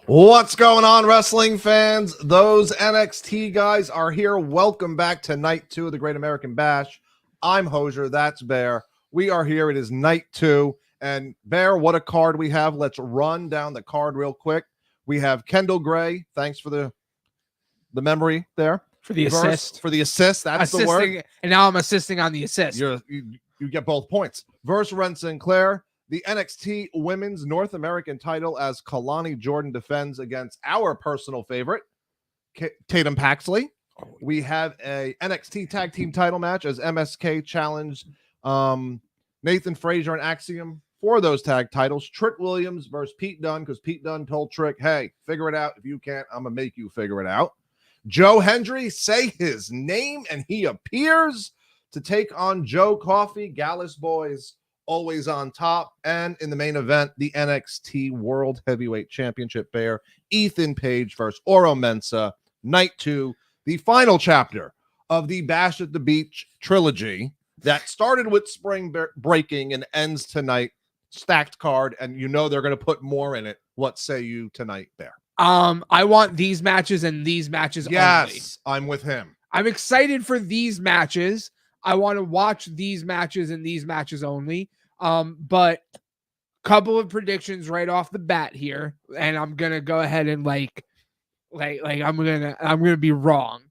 What's going on, wrestling fans? Those NXT guys are here. Welcome back to night 2 of the Great American Bash. I'm Hosier. That's Bear. We are here. It is night 2. And Bear, what a card we have. Let's run down the card real quick. We have Kendall Gray. Thanks for the memory there. For the assist. For the assist. That's the word. And now I'm assisting on the assist. You get both points. Versus Ren Sinclair. The NXT Women's North American title as Kalani Jordan defends against our personal favorite, Tatum Paxley. We have a NXT Tag Team title match as MSK challenged Nathan Frazier and Axiom for those tag titles. Trick Williams versus Pete Dunne, because Pete Dunne told Trick, hey, figure it out. If you can't, I'm going to make you figure it out. Joe Hendry, say his name, and he appears to take on Joe Coffey. Gallus Boys always on top. And in the main event, the NXT World Heavyweight Championship Bear, Ethan Page versus Oro Mensah, night 2, the final chapter of the Bash at the Beach trilogy that started with Spring Breaking and ends tonight. Stacked card, and you know they're going to put more in it. What say you tonight, Bear? I want these matches and these matches only. Yes, I'm with him. I'm excited for these matches. I want to watch these matches and these matches only. But couple of predictions right off the bat here, and I'm gonna go ahead and I'm gonna be wrong.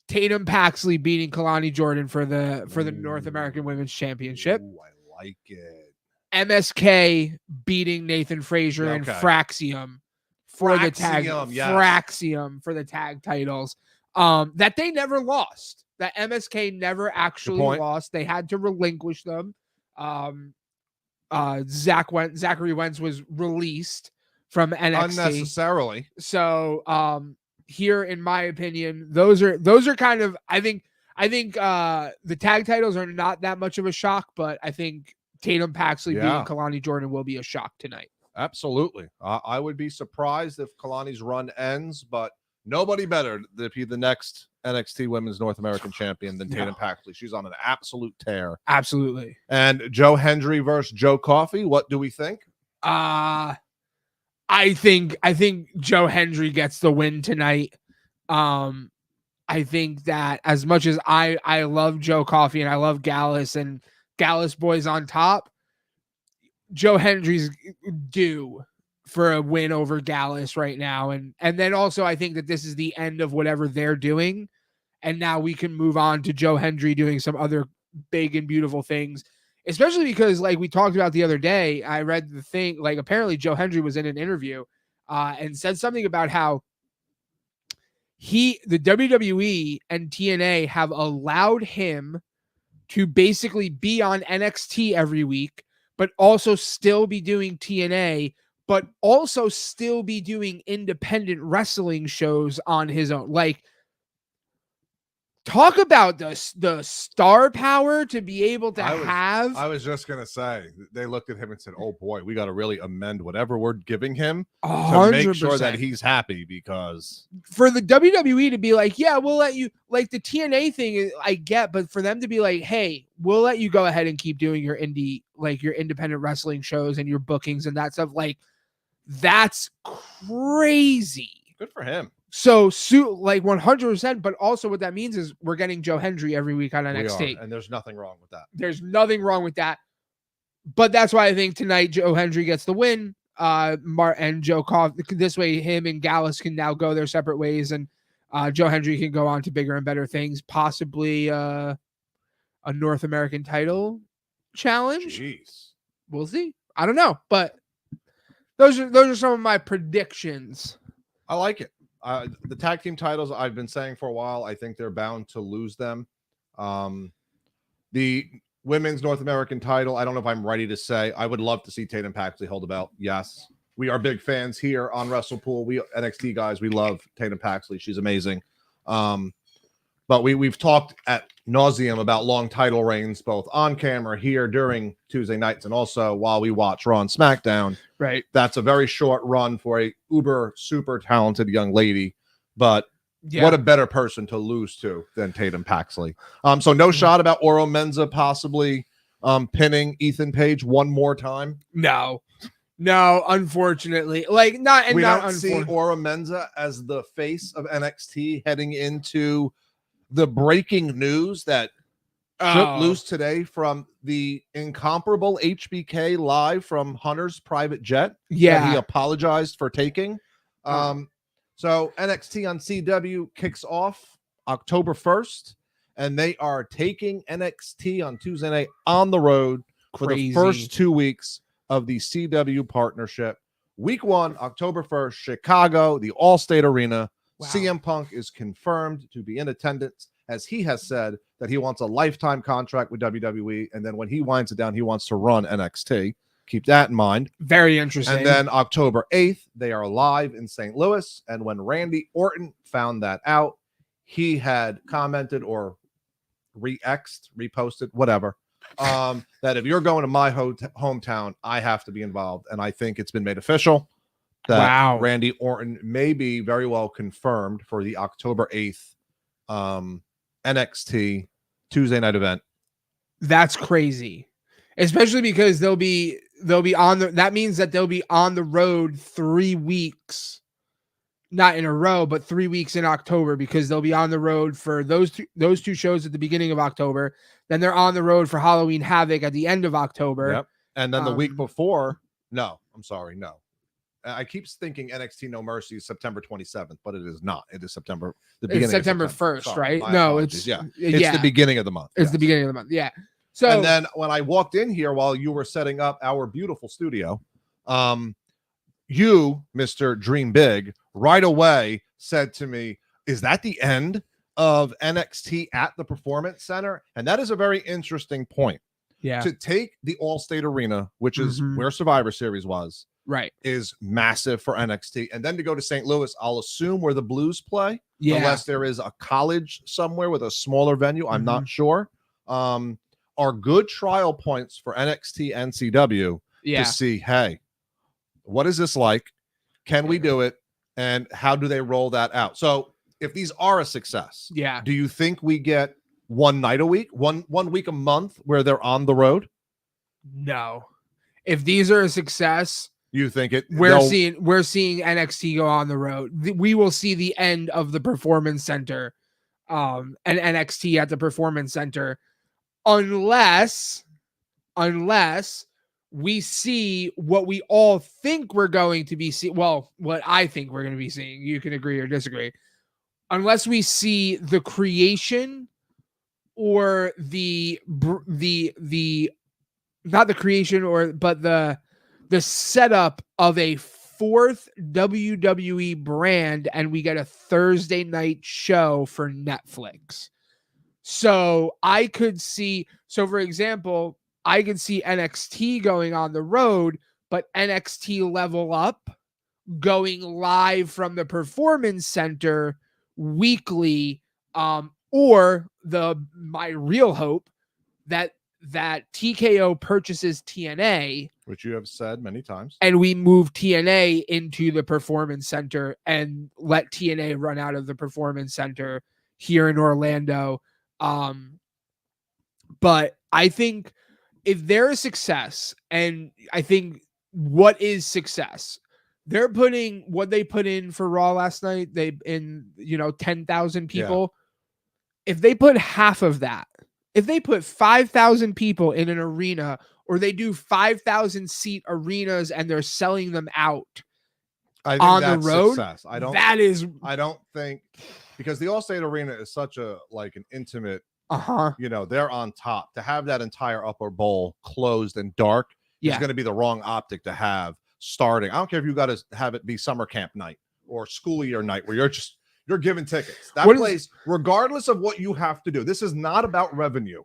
Tatum Paxley beating Kalani Jordan for the North American Women's Championship. Ooh, I like it. MSK beating Nathan Frazier and Fraxium for the tag. Yes. Fraxium for the tag titles. That they never lost. That MSK never actually lost. They had to relinquish them. Zachary Wentz was released from NXT unnecessarily. So here, in my opinion, those are kind of I think the tag titles are not that much of a shock, but I think Tatum Paxley beating Kalani Jordan will be a shock tonight. Absolutely. I would be surprised if Kalani's run ends, but nobody better to be the next NXT Women's North American Champion than Tatum Paxley. She's on an absolute tear. Absolutely. And Joe Hendry versus Joe Coffey. What do we think? I think Joe Hendry gets the win tonight. I think that as much as I love Joe Coffey and I love Gallus and Gallus Boys on top, Joe Hendry's due for a win over Gallus right now. And then also I think that this is the end of whatever they're doing. And now we can move on to Joe Hendry doing some other big and beautiful things, especially because like we talked about the other day, I read the thing, like apparently Joe Hendry was in an interview and said something about how the WWE and TNA have allowed him to basically be on NXT every week, but also still be doing TNA, but also still be doing independent wrestling shows on his own. Like, talk about the star power to be able to have. I was just going to say, they looked at him and said, oh boy, we got to really amend whatever we're giving him 100%. to make sure that he's happy, because for the WWE to be like, yeah, we'll let you, like the TNA thing I get, but for them to be like, hey, we'll let you go ahead and keep doing your your independent wrestling shows and your bookings and that stuff. Like, that's crazy. Good for him. So, like 100%, but also what that means is we're getting Joe Hendry every week on NXT. And there's nothing wrong with that. There's nothing wrong with that. But that's why I think tonight Joe Hendry gets the win. And Joe Coffey, this way him and Gallus can now go their separate ways, and Joe Hendry can go on to bigger and better things, possibly a North American title challenge. Jeez. We'll see. I don't know, but those are some of my predictions. I like it. The tag team titles, I've been saying for a while, I think they're bound to lose them. The women's North American title, I don't know if I'm ready to say. I would love to see Tatum Paxley hold the belt. Yes. We are big fans here on WrestlePool. We NXT guys, we love Tatum Paxley. She's amazing. But we've talked at nauseum about long title reigns, both on camera here during Tuesday nights and also while we watch Raw and SmackDown. Right. That's a very short run for a uber super talented young lady, but what a better person to lose to than Tatum Paxley. So no shot about Oro Mensah possibly pinning Ethan Page one more time. No, No, unfortunately, like not and We not don't see Ora Menza as the face of NXT heading into the breaking news that shook loose today from the incomparable HBK live from Hunter's private jet that he apologized for taking. So NXT on CW kicks off October 1st, and they are taking NXT on Tuesday night on the road for the first 2 weeks of the CW partnership. Week 1, October 1st, Chicago, the Allstate Arena. Wow. CM Punk is confirmed to be in attendance, as he has said that he wants a lifetime contract with WWE, and then when he winds it down, he wants to run NXT. Keep that in mind. Very interesting. And then October 8th, they are live in St. Louis, and when Randy Orton found that out, he had commented or reposted, whatever, that if you're going to my hometown, I have to be involved. And I think it's been made official that Randy Orton may be very well confirmed for the October 8th NXT Tuesday night event. That's crazy, especially because they'll be on that means that they'll be on the road 3 weeks, not in a row, but 3 weeks in October, because they'll be on the road for those two shows at the beginning of October. Then they're on the road for Halloween Havoc at the end of October. Yep. And then the week before, I keep thinking NXT No Mercy is September 27th, but it is not. It is September. It's September 1st, sorry, right? No, apologies. It's the beginning of the month. It's the beginning of the month. Yeah. So, and then when I walked in here while you were setting up our beautiful studio, you, Mr. Dream Big, right away said to me, "Is that the end of NXT at the Performance Center?" And that is a very interesting point. Yeah. To take the Allstate Arena, which is where Survivor Series was, right, is massive for NXT. And then to go to St. Louis, I'll assume where the Blues play, unless there is a college somewhere with a smaller venue. I'm not sure. Are good trial points for NXT and CW to see, hey, what is this like? Can we do it? And how do they roll that out? So if these are a success, do you think we get one night a week, one week a month where they're on the road? No. If these are a success, you think it? We're seeing NXT go on the road. We will see the end of the Performance Center, and NXT at the Performance Center, unless we see what we all think we're going to be seeing. Well, what I think we're going to be seeing. You can agree or disagree. Unless we see the creation or the not the creation but the setup of a fourth WWE brand, and we get a Thursday night show for Netflix. So I could see, for example, I could see NXT going on the road, but NXT Level Up going live from the Performance Center weekly, or my real hope that TKO purchases TNA, which you have said many times, and we move TNA into the Performance Center and let TNA run out of the Performance Center here in Orlando. But I think if they're a success, and I think what is success, they're putting what they put in for Raw last night, 10,000 people. Yeah. If they put half of that, if they put 5,000 people in an arena, or they do 5,000 seat arenas and they're selling them out on the road, success. I don't think, because the Allstate Arena is such an intimate, they're on top. To have that entire upper bowl closed and dark is going to be the wrong optic to have starting. I don't care if you got to have it be summer camp night or school year night where you're giving tickets. That place, regardless of what you have to do, this is not about revenue.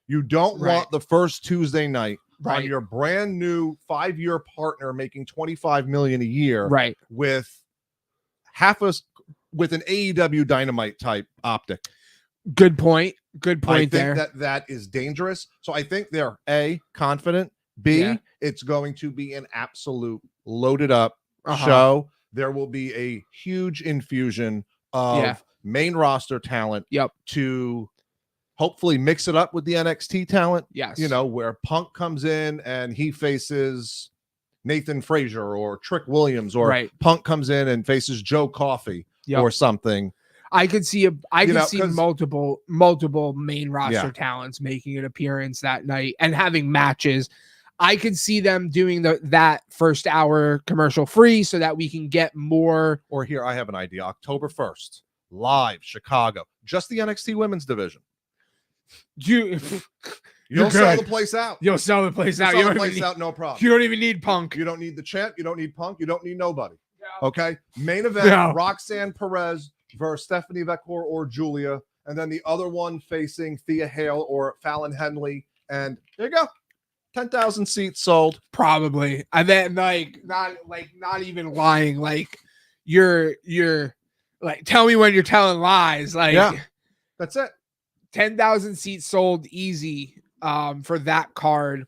You don't want the first Tuesday night on your brand new 5-year partner making $25 million a year, with with an AEW Dynamite type optic. Good point. I think that is dangerous. So I think they're confident. B, it's going to be an absolute loaded up show. There will be a huge infusion of main roster talent to hopefully mix it up with the NXT talent. Yes. Where Punk comes in and he faces, Nathan Frazier or Trick Williams, or Right. Punk comes in and faces Joe Coffey or something. I could see multiple main roster Yeah. talents making an appearance that night and having matches. I could see them doing that first hour commercial free so that we can get more. Or here, I have an idea. October 1st, live Chicago, just the NXT women's division. You'll sell the place out. You'll sell the place out. Sell the place out, no problem. You don't even need Punk. You don't need the champ. You don't need Punk. You don't need nobody. No. Okay. Main event: Roxanne Perez versus Stephanie Vecchor or Julia, and then the other one facing Thea Hale or Fallon Henley. And there you go. 10,000 seats sold. Probably. And then not even lying. Like you're like, tell me when you're telling lies. Like, yeah, that's it. 10,000 seats sold easy for that card,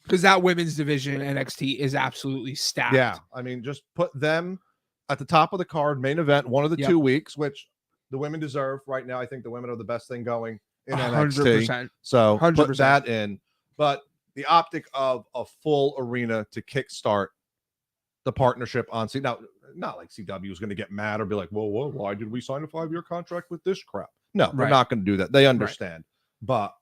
because that women's division in NXT is absolutely stacked. Yeah. I mean, just put them at the top of the card, main event, one of the 2 weeks, which the women deserve right now. I think the women are the best thing going in 100%. NXT. So 100%. put that in. But the optic of a full arena to kickstart the partnership on C. Now, not like CW is going to get mad or be like, well, why did we sign a 5-year contract with this crap? No, they're not going to do that. They understand. But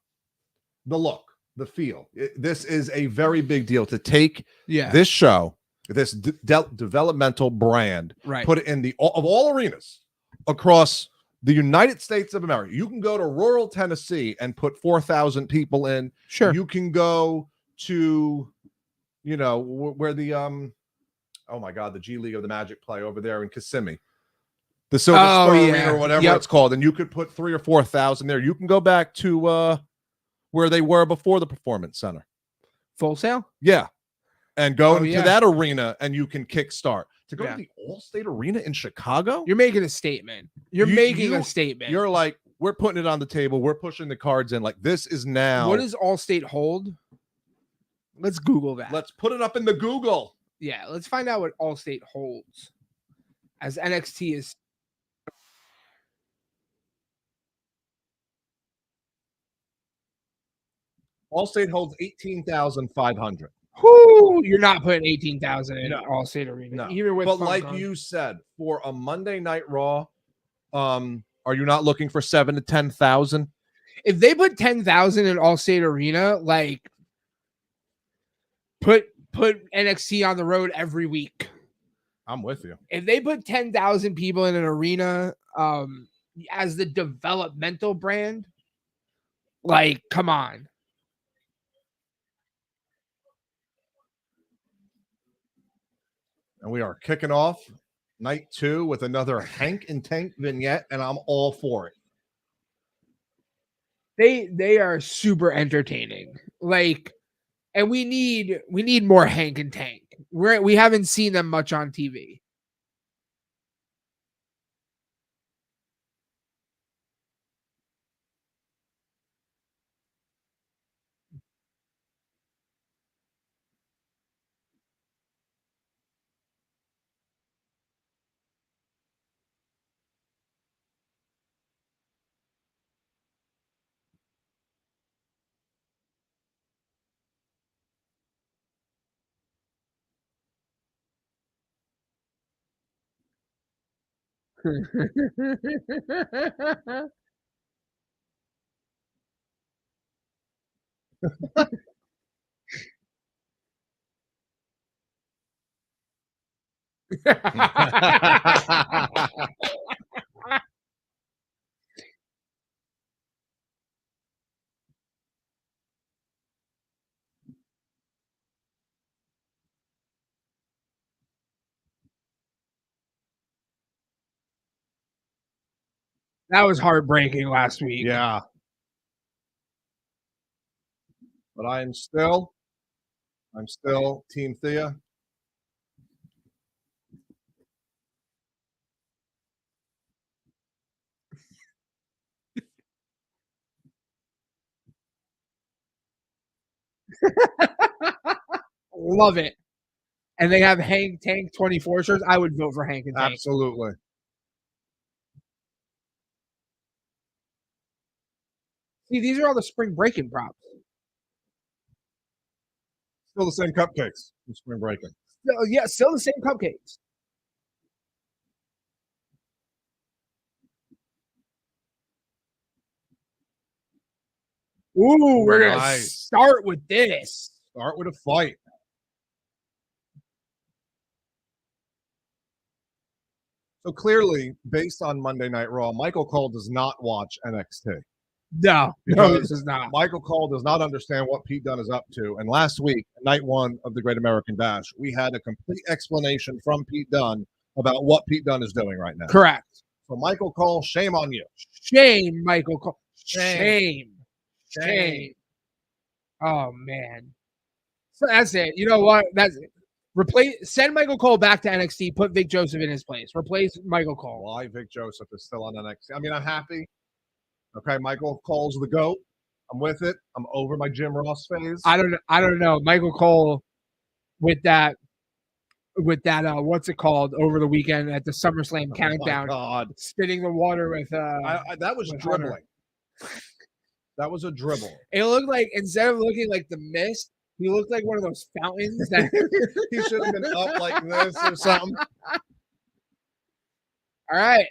the look, the feel, this is a very big deal to take this show, this developmental brand, put it in of all arenas across the United States of America. You can go to rural Tennessee and put 4,000 people in. Sure. You can go to, where the oh my God, the G League of the Magic play over there in Kissimmee, the Silver Star Arena or whatever it's called, and you could put 3,000 or 4,000 there. You can go back to where they were before the Performance Center, Full Sail, and go into that arena, and you can kickstart. To go to the All-State Arena in Chicago? You're making a statement. You're making a statement. You're like, we're putting it on the table. We're pushing the cards in. Like, this is now. What does All-State hold? Let's Google that. Let's put it up in the Google. Yeah, let's find out what All-State holds. As NXT is. All-State holds 18,500. Whoo, you're not putting 18,000 in All-State Arena. No. Even with but like you said, for a Monday Night Raw, are you not looking for 7,000 to 10,000? If they put 10,000 in All-State Arena, like put NXT on the road every week. I'm with you. If they put 10,000 people in an arena as the developmental brand, like, come on. And we are kicking off night 2 with another Hank and Tank vignette, and I'm all for it. They are super entertaining. Like, and we need more Hank and Tank. We haven't seen them much on TV. That was heartbreaking last week. Yeah. But I'm still Team Thea. Love it. And they have Hank Tank 24 shirts. I would vote for Hank and Tank. Absolutely. See, these are all the spring breaking props. Still the same cupcakes from spring breaking. Still the same cupcakes. Ooh, we're gonna Nice. start with this. Start with a fight. So clearly, based on Monday Night Raw, Michael Cole does not watch NXT. No, Because this is not. Michael Cole does not understand what Pete Dunne is up to. And last week, night one of the Great American Bash, we had a complete explanation from Pete Dunne about what Pete Dunne is doing right now. Correct. So Michael Cole, shame on you. Shame, Michael Cole. Shame. Shame. Oh man. So that's it. You know what? That's it. Send Michael Cole back to NXT. Put Vic Joseph in his place. Replace Michael Cole. Why Vic Joseph is still on NXT? I mean, I'm happy. Okay, Michael Cole's the GOAT. I'm with it. I'm over my Jim Ross phase. I don't know. Michael Cole with that what's it called over the weekend at the SummerSlam countdown. God. Spitting the water with that was with dribbling. That was a dribble. It looked like, instead of looking like the mist, he looked like one of those fountains that he should have been up like this or something. All right.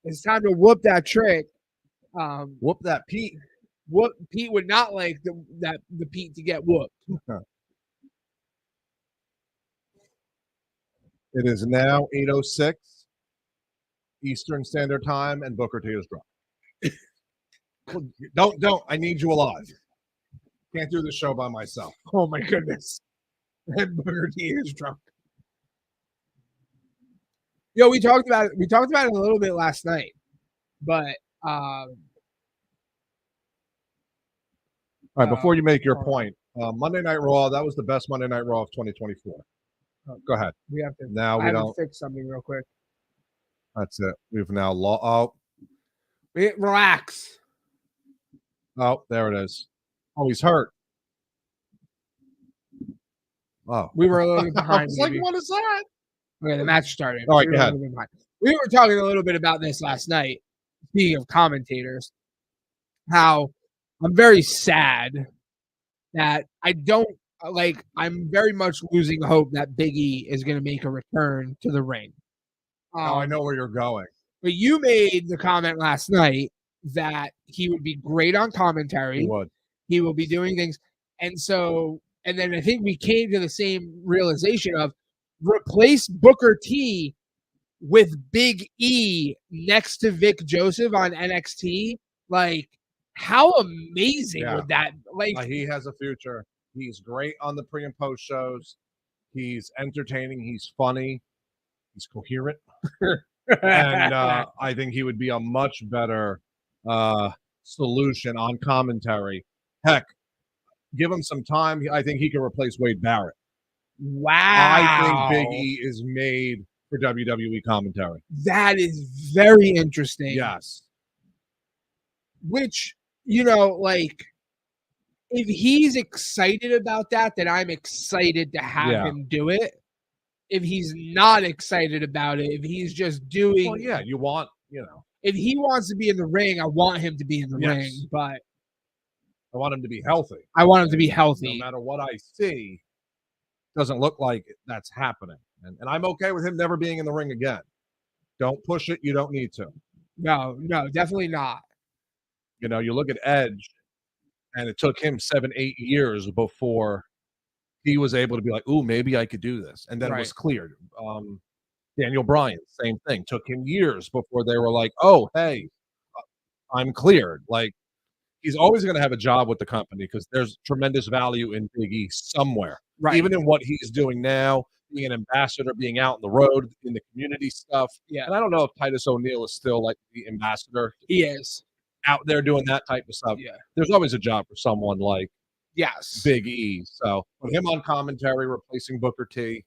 It's time to whoop that trick. Whoop that Pete. Pete would not like the Pete to get whooped. It is now 8:06 Eastern Standard Time, and Booker T is drunk. Don't. I need you alive. Can't do this show by myself. Oh my goodness. And Booker T is drunk. Yo, we talked about it. We talked about it a little bit last night, but all right. Before you make your point, Monday Night Raw. That was the best Monday Night Raw of 2024. Go ahead. We have to. Now we don't fix something real quick. That's it. We've now Relax. Oh, there it is. Oh, he's hurt. Oh, we were a little bit behind. I was like, what is that? Okay, the match started. All right, go ahead. We were talking a little bit about this last night. Speaking of commentators, how I'm very sad that I'm very much losing hope that Big E is going to make a return to the ring. I know where you're going. But you made the comment last night that he would be great on commentary. He would. He will be doing things. And then I think we came to the same realization of replace Booker T with Big E next to Vic Joseph on NXT. Like, how amazing would that? Like, he has a future. He's great on the pre and post shows. He's entertaining. He's funny. He's coherent. And I think he would be a much better solution on commentary. Heck, give him some time. I think he can replace Wade Barrett. Wow. I think Big E is made for WWE commentary. That is very interesting. Yes. Which, if he's excited about that, then I'm excited to have him do it. If he's not excited about it, if he's just doing... Well, yeah, you want, If he wants to be in the ring, I want him to be in the ring, but... I want him to be healthy. I want him to be healthy. No matter what I see, doesn't look like that's happening. And I'm okay with him never being in the ring again. Don't push it. You don't need to. No, definitely not. You look at Edge, and it took him 7-8 years before he was able to be like, ooh, maybe I could do this. And then it was cleared. Daniel Bryan, same thing. Took him years before they were like, oh, hey, I'm cleared. Like, he's always going to have a job with the company because there's tremendous value in Big E somewhere. Right. Even in what he's doing now, being an ambassador, being out on the road, in the community stuff. Yeah. And I don't know if Titus O'Neil is still like the ambassador. He is. Out there doing that type of stuff. Yeah. There's always a job for someone like Yes. Big E. So put him on commentary, replacing Booker T,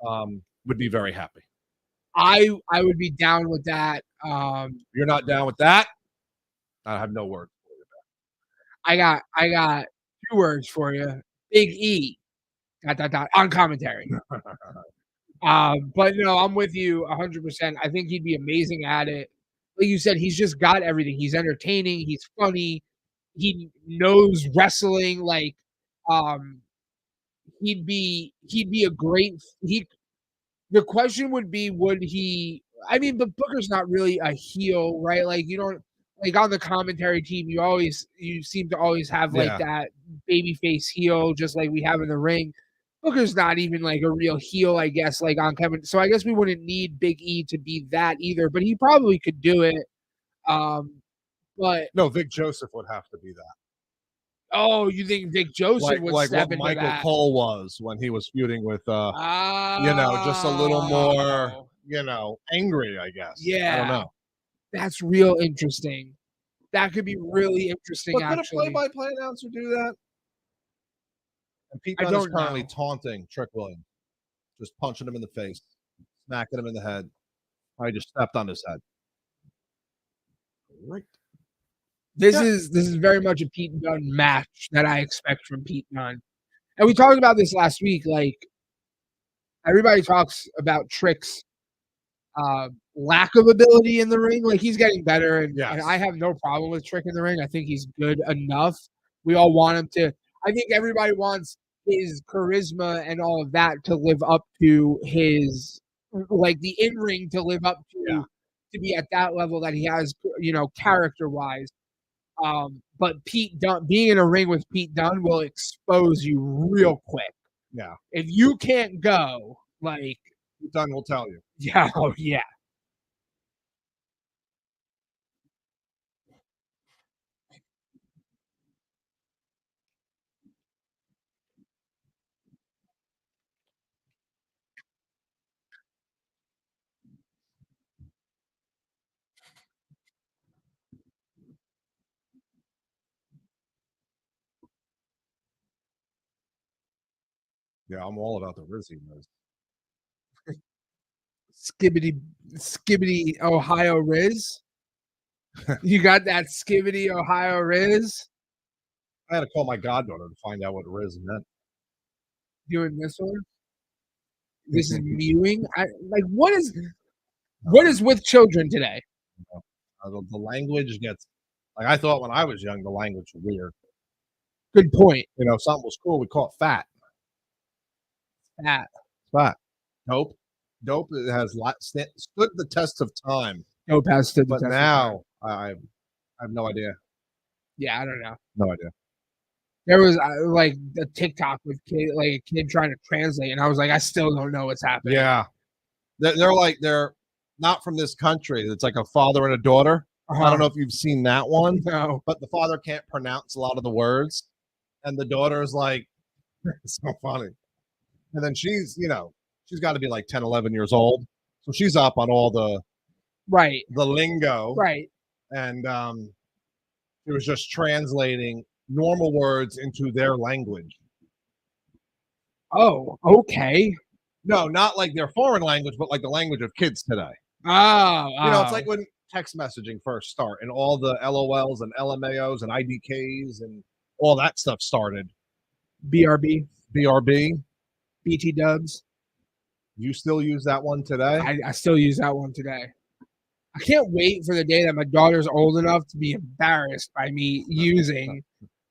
would be very happy. I would be down with that. You're not down with that? I have no words for you. I got 2 words for you. Big E. ... on commentary. But no, I'm with you 100%. I think he'd be amazing at it. Like you said, he's just got everything. He's entertaining. He's funny. He knows wrestling. Like, he'd be a great he the question would be, would he I mean, but Booker's not really a heel, right? Like, you don't like, on the commentary team, you seem to always have, like, Yeah. that babyface heel just like we have in the ring. Booker's not even, like, a real heel, I guess, like, on Kevin so I guess we wouldn't need Big E to be that either, but he probably could do it. Um, but No, Vic Joseph would have to be that. oh, you think Vic Joseph would Like what step into Michael that? Cole was when he was feuding with just a little more, Oh, angry, I guess. I don't yeah. know. That's real interesting. That could be really interesting, But could a actually. play-by-play announcer do that? And Pete I Dunne is don't currently know. taunting Trick Williams, just punching him in the face, smacking him in the head. I just stepped on his head. Right. This Yeah. is very much a Pete Dunne match that I expect from Pete Dunne. And we talked about this last week, like, everybody talks about Trick's, lack of ability in the ring, like, he's getting better, and I Yes. have no problem with Trick in the ring, I think he's good enough. We all want him to I think everybody wants his charisma and all of that to live up to his like, the in-ring to live up Yeah. to be at that level that he has, character-wise. But Pete Dunne being in a ring with Pete Dunne will expose you real quick. Yeah. If you can't go, like, Pete Dunne will tell you. yeah, oh yeah. Yeah, I'm all about the Rizzy Riz. Skibbity Ohio Riz. You got that skibbity Ohio Riz I had to call my goddaughter to find out what Riz meant. doing this one. This is mewing. Like what is with children today? The language gets like I thought when I was young, the language was weird. Good point. Something was cool, we call it fat. That Fat. Dope. Dope it has stood the test of time. no pass to the But test. now I have no idea. Yeah, I don't know. No idea. There was like a TikTok with a kid trying to translate, and I was like, I still don't know what's happening. Yeah. They're not from this country. It's like a father and a daughter. Uh-huh. I don't know if you've seen that one. No. But the father can't pronounce a lot of the words. And the daughter is like, it's so funny. And then she's got to be like 10, 11 years old. So she's up on all the lingo. Right. And it was just translating normal words into their language. Oh, okay. No, not like their foreign language, but like the language of kids today. Oh, It's like when text messaging first started and all the LOLs and LMAOs and IDKs and all that stuff started. BRB, BT dubs. You still use that one today? I still use that one today. I can't wait for the day that my daughter's old enough to be embarrassed by me using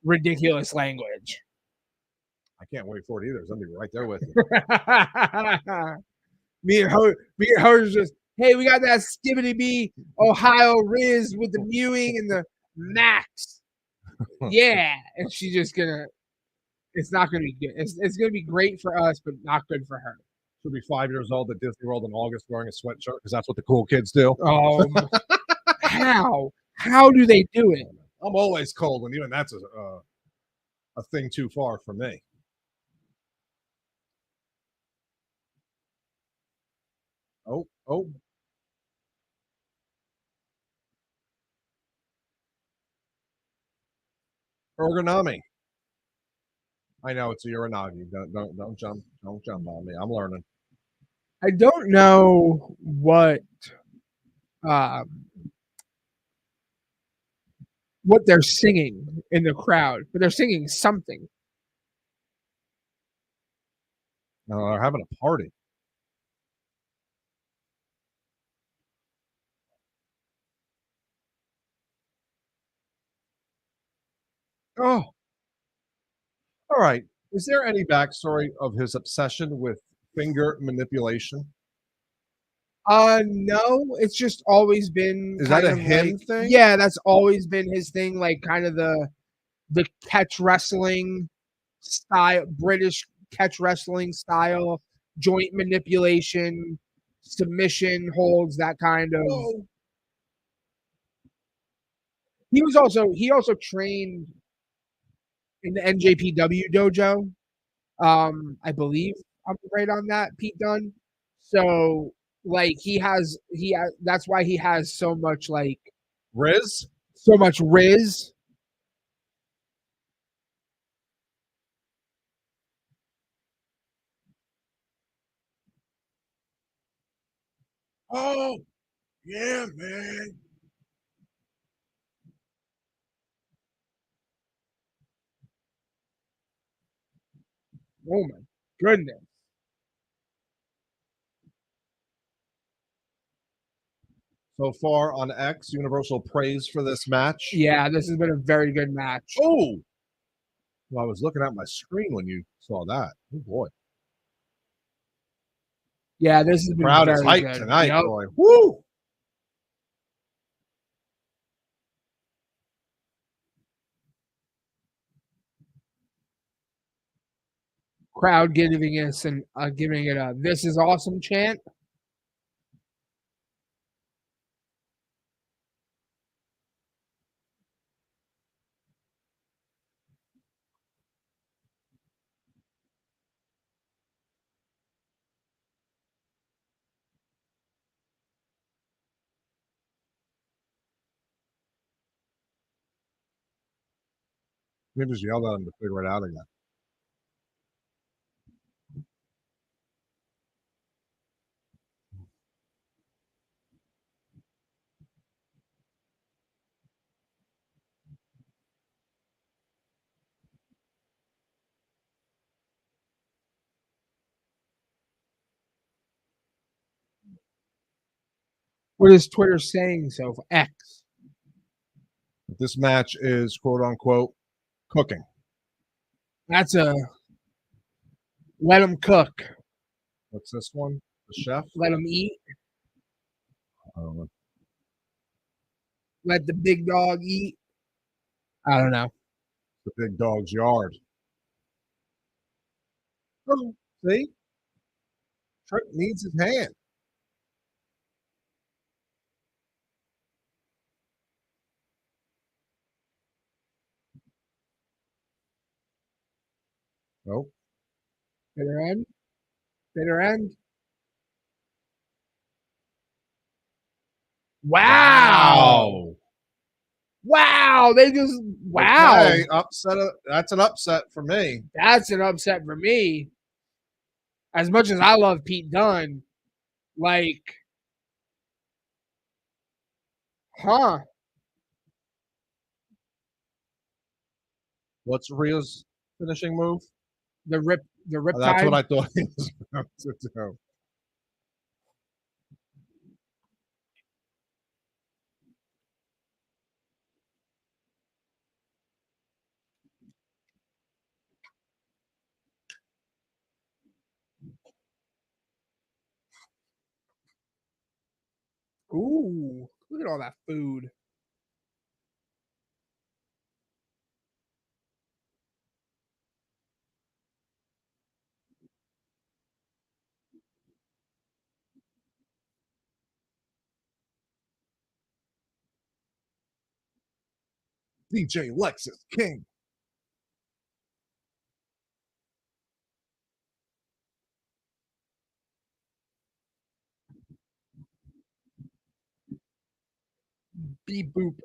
ridiculous language. I can't wait for it either. I'm gonna be right there with you. me and her just, hey, we got that skibbity bee Ohio Riz with the mewing and the max. Yeah. And she's just it's not gonna be good. It's gonna be great for us, but not good for her. She'll be 5 years old at Disney World in August wearing a sweatshirt because that's what the cool kids do. Oh, how do they do it? I'm always cold, and even that's a thing too far for me. Oh. Ergonomy. I know it's a uranagi. Don't jump on me. I'm learning. I don't know what they're singing in the crowd, but they're singing something. No, they're having a party. Oh. All right. Is there any backstory of his obsession with finger manipulation? No, it's just always been Is that kind a of him like, thing? yeah, that's always been his thing, like kind of the catch wrestling style, British catch wrestling style, joint manipulation, submission holds, that kind of. Whoa. He also trained in the NJPW dojo. I believe I'm right on that, Pete Dunne. So like he has that's why he has Riz? so much riz. Oh, yeah, man. Oh my goodness. So far on X, universal praise for this match. Yeah, this has been a very good match. Oh, well, I was looking at my screen when you saw that. Oh, boy. Yeah, this has been Crowd is very hyped good. tonight, Yep. boy. Woo! Crowd giving it a "This is awesome" chant. You just yelled at him to figure it out again. What is Twitter saying so far? X. This match is quote unquote cooking. That's a let them cook, What's this one? The chef? let them eat, I don't know. let the big dog eat. I don't know. The big dog's yard. Oh, see? Trent needs his hand. Nope. Bitter end. Bitter end. Wow. Wow. They just wow. Okay, upset. That's an upset for me. That's an upset for me. As much as I love Pete Dunne, like, huh? What's Rhea's finishing move? The That's what riptide. I thought he was about to do. Ooh, look at all that food. DJ Lexus King. Beep boop.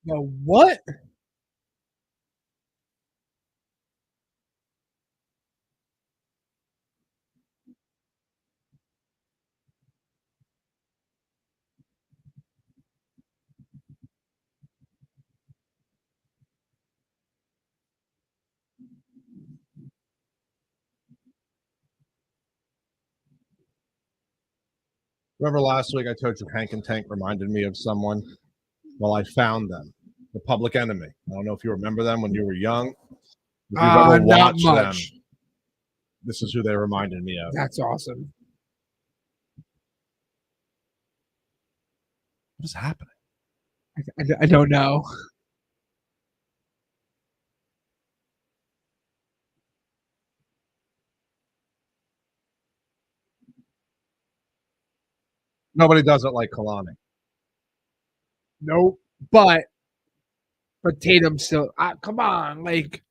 No, what? Remember last week I told you Hank and Tank reminded me of someone? Well, I found them. The Public Enemy. I don't know if you remember them when you were young. If you've ever Not watched them, much. this is who they reminded me of. That's awesome. What is happening? I don't know. Nobody does it like Kalani. Nope. But Tatum still. Come on, like.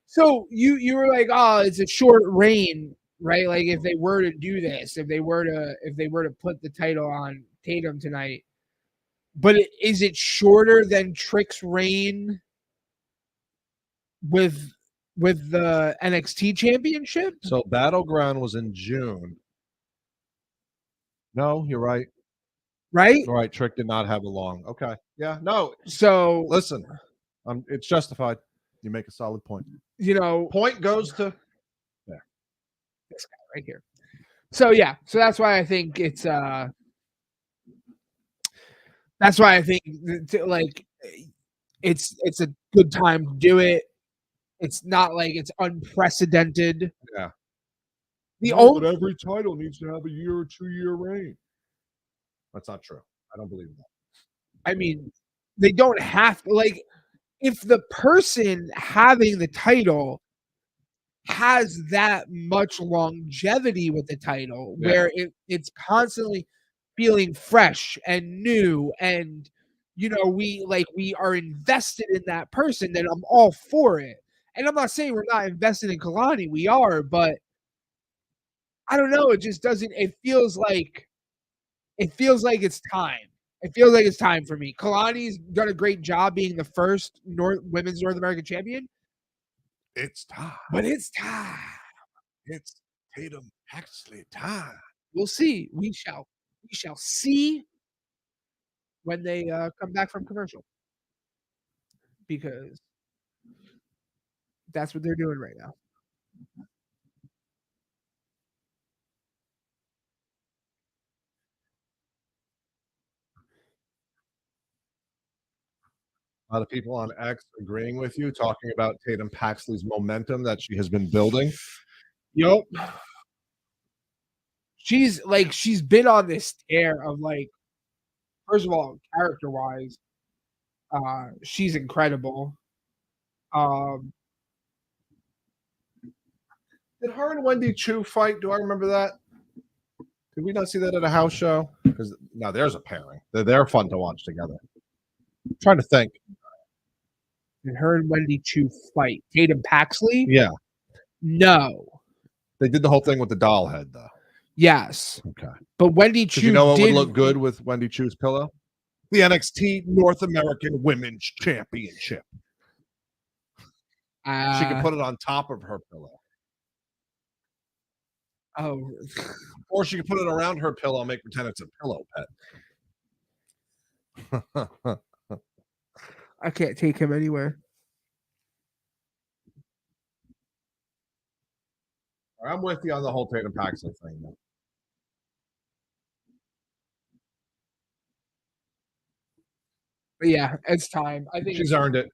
So you were like, oh, it's a short reign, right? Like if they were to do this, if they were to put the title on Tatum tonight, but is it shorter than Trick's reign with the NXT championship? So Battleground was in June. No, you're right. Right? All right, Trick did not have a long. Okay. Yeah, no. So Listen, it's justified. You make a solid point. Point goes to there. This guy right here. So yeah, so that's why I think it's that's why I think like it's a good time to do it. It's not like it's unprecedented. Yeah. But every title needs to have a year or 2-year reign. That's not true. I don't believe that. I mean, they don't have to, like, if the person having the title has that much longevity with the title, where it's constantly feeling fresh and new, and we are invested in that person, then I'm all for it. And I'm not saying we're not invested in Kalani, we are, but I don't know, it just doesn't. It feels like it's time. It feels like it's time for me. Kalani's done a great job being the first women's North American champion. It's time. But it's time. It's Tatum Paxley time. We'll see. We shall see when they come back from commercial, because that's what they're doing right now. A lot of people on X agreeing with you, talking about Tatum Paxley's momentum that she has been building. Yup. She's been on this tear of, like, first of all, character wise, she's incredible. Did her and Wendy Chu fight? Do I remember that? Did we not see that at a house show? Because now there's a pairing. They're fun to watch together. I'm trying to think. Did her and Wendy Chu fight? Tatum Paxley? Yeah. No. They did the whole thing with the doll head, though. Yes. Okay. But Wendy Chu, you know what would look good with Wendy Chu's pillow? The NXT North American Women's Championship. She can put it on top of her pillow. Oh. Or she can put it around her pillow and make pretend it's a pillow pet. I can't take him anywhere. I'm with you on the whole Tatum Paxley thing, though. But yeah, it's time. I think she's earned it.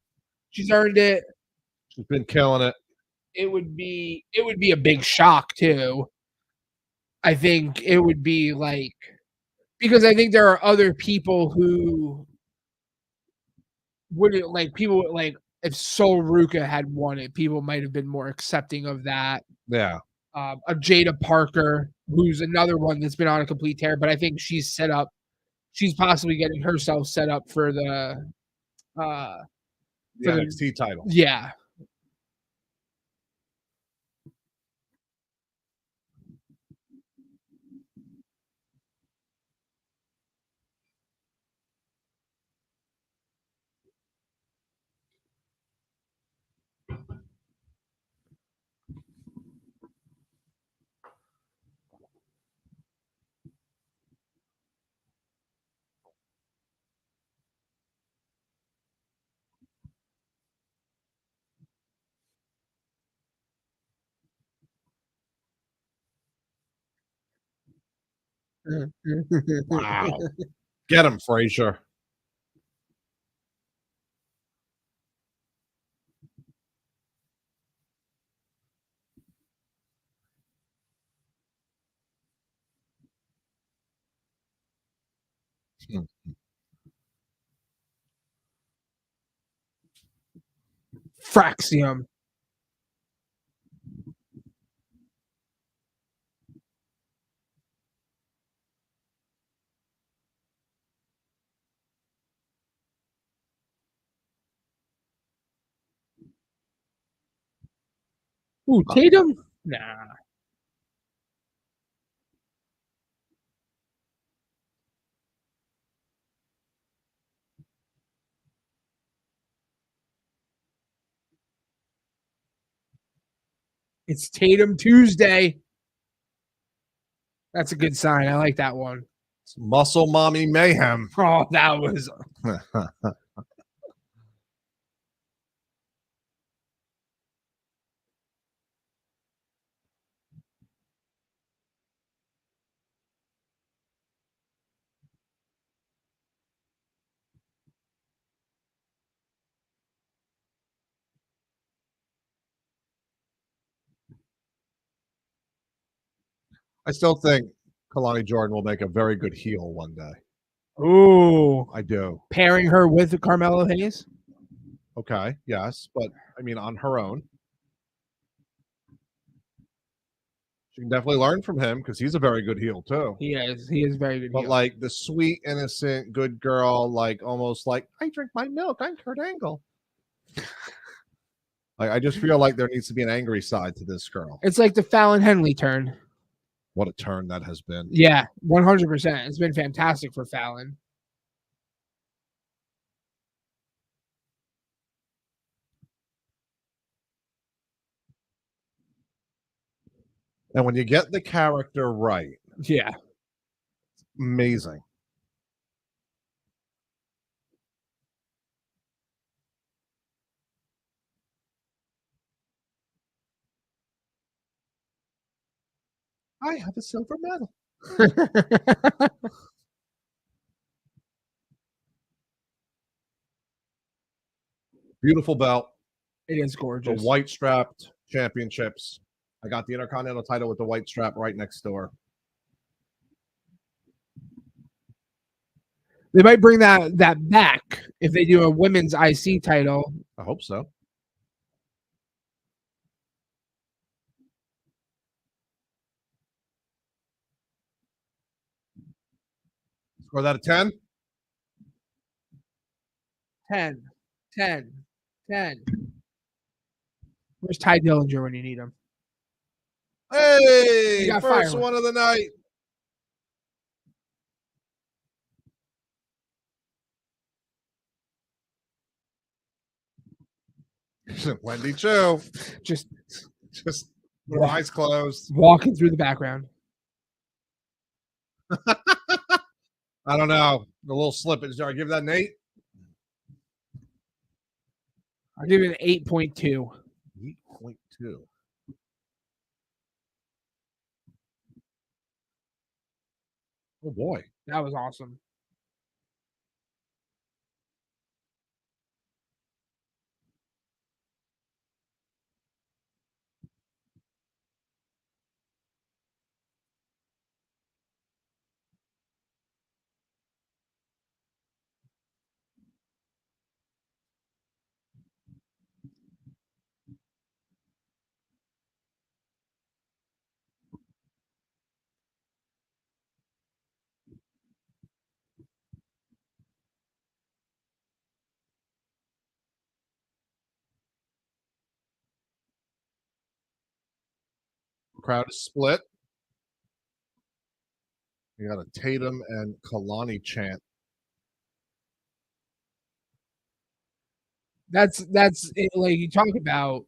She's earned it. She's been killing it. It would be a big shock too. I think it would be like, because I think there are other people who wouldn't, like, people like, if Sol Ruka had won it, people might have been more accepting of that. Yeah. A Jada Parker, who's another one that's been on a complete tear, but I think she's set up. She's possibly getting herself set up for the NXT title. Yeah. Wow. Get him, Frazier. Hmm. Fraxium. Ooh, Tatum? Nah. It's Tatum Tuesday. That's a good sign. I like that one. It's Muscle Mommy Mayhem. Oh, that was. I still think Kalani Jordan will make a very good heel one day. Ooh. I do. Pairing her with Carmelo Hayes? Okay, yes, but I mean on her own. She can definitely learn from him because he's a very good heel too. He is. He is very good. But heel. like the sweet, innocent, good girl, like almost like I drink my milk. I'm Kurt Angle. I just feel like there needs to be an angry side to this girl. It's like the Fallon Henley turn. What a turn that has been. Yeah, 100%. It's been fantastic for Fallon. And when you get the character right, Yeah. amazing. I have a silver medal. Beautiful belt. It is The gorgeous. white strapped championships. I got the Intercontinental title with the white strap right next door. They might bring that back if they do a women's IC title. I hope so. Score that a 10. 10, 10, 10. Where's Ty Dillinger when you need him? Hey, You got first fireworks. one of the night. Wendy Chu. Just Just with her eyes closed. walking through the background. I don't know. A little slippage there. I give that an 8. I'll give it an 8.2. 8.2. Oh boy. That was awesome. Crowd is split. You got a Tatum and Kalani chant. That's it, like you talk about,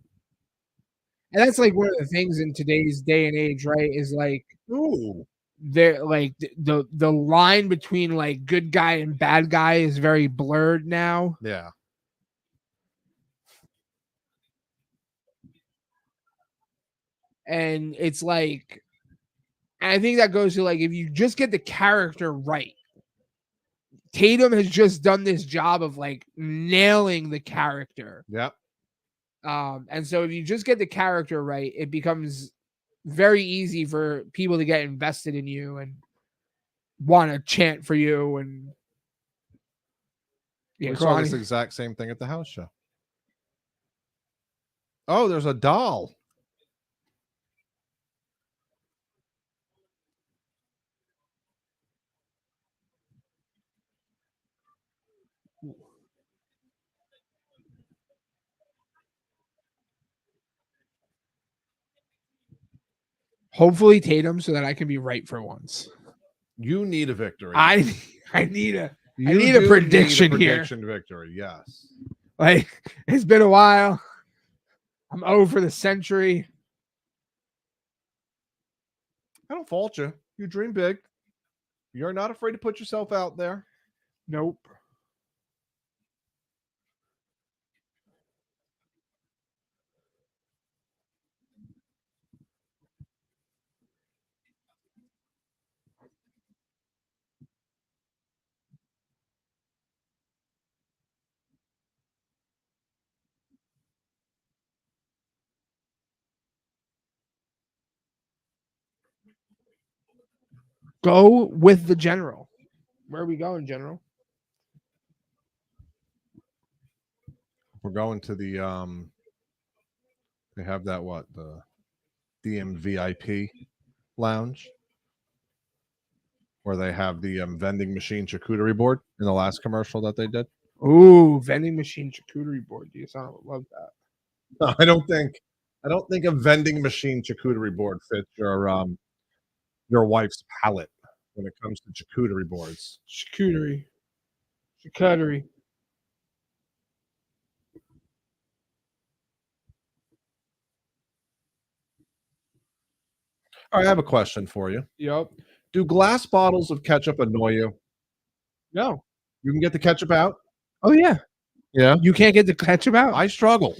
and that's like one of the things in today's day and age, right? Is like Ooh. they're like the line between like good guy and bad guy is very blurred now. Yeah. And it's like And I think that goes to like if you just get the character right. Tatum has just done this job of like nailing the character. Yep. And so if you just get the character right, it becomes very easy for people to get invested in you and want to chant for you. And We saw this exact same thing at the house show. Oh, there's a doll. Hopefully Tatum, so that I can be right for once. You need a victory. I need a prediction here. Prediction victory, yes. Like, it's been a while. I'm over the century. I don't fault you. You dream big. You're not afraid to put yourself out there. Nope. Go with the general. Where are we going, General? We're going to the they have that the DMVIP lounge where they have the vending machine charcuterie board in the last commercial that they did. Ooh, vending machine charcuterie board. Do you sound love that? No, I don't think a vending machine charcuterie board fits your wife's palate when it comes to charcuterie boards. Charcuterie. All right, I have a question for you. Yep. Do glass bottles of ketchup annoy you? No. You can get the ketchup out? Oh yeah. Yeah. You can't get the ketchup out? I struggle.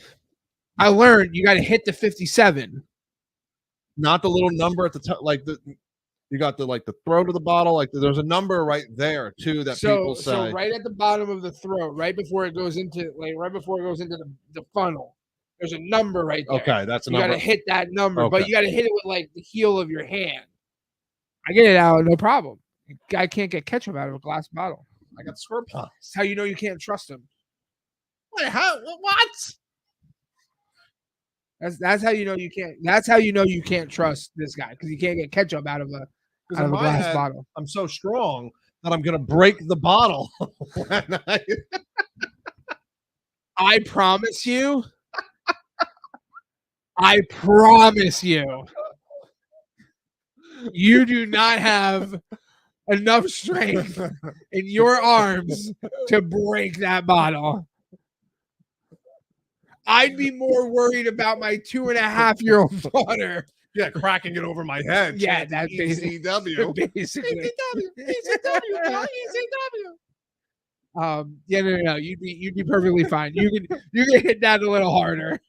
I learned you got to hit the 57. Not the little number at the top, like you got the throat of the bottle, like there's a number right there too that people say. So right at the bottom of the throat, right before it goes into the funnel, there's a number right there. Okay, that's a number. You got to hit that number, Okay. but you got to hit it with like the heel of your hand. I get it out, no problem. I can't get ketchup out of a glass bottle. I got squirt pots. That's how you know you can't trust him. Wait, how? What? That's how you know you can't. That's how you know you can't trust this guy because you can't get ketchup out of a glass bottle. I'm so strong that I'm gonna break the bottle. I promise you. I promise you. You do not have enough strength in your arms to break that bottle. I'd be more worried about my 2.5-year-old daughter. Yeah, cracking it over my head. Yeah, that's ECW. Basically. ECW. Yeah, no. You'd be perfectly fine. You can hit that a little harder.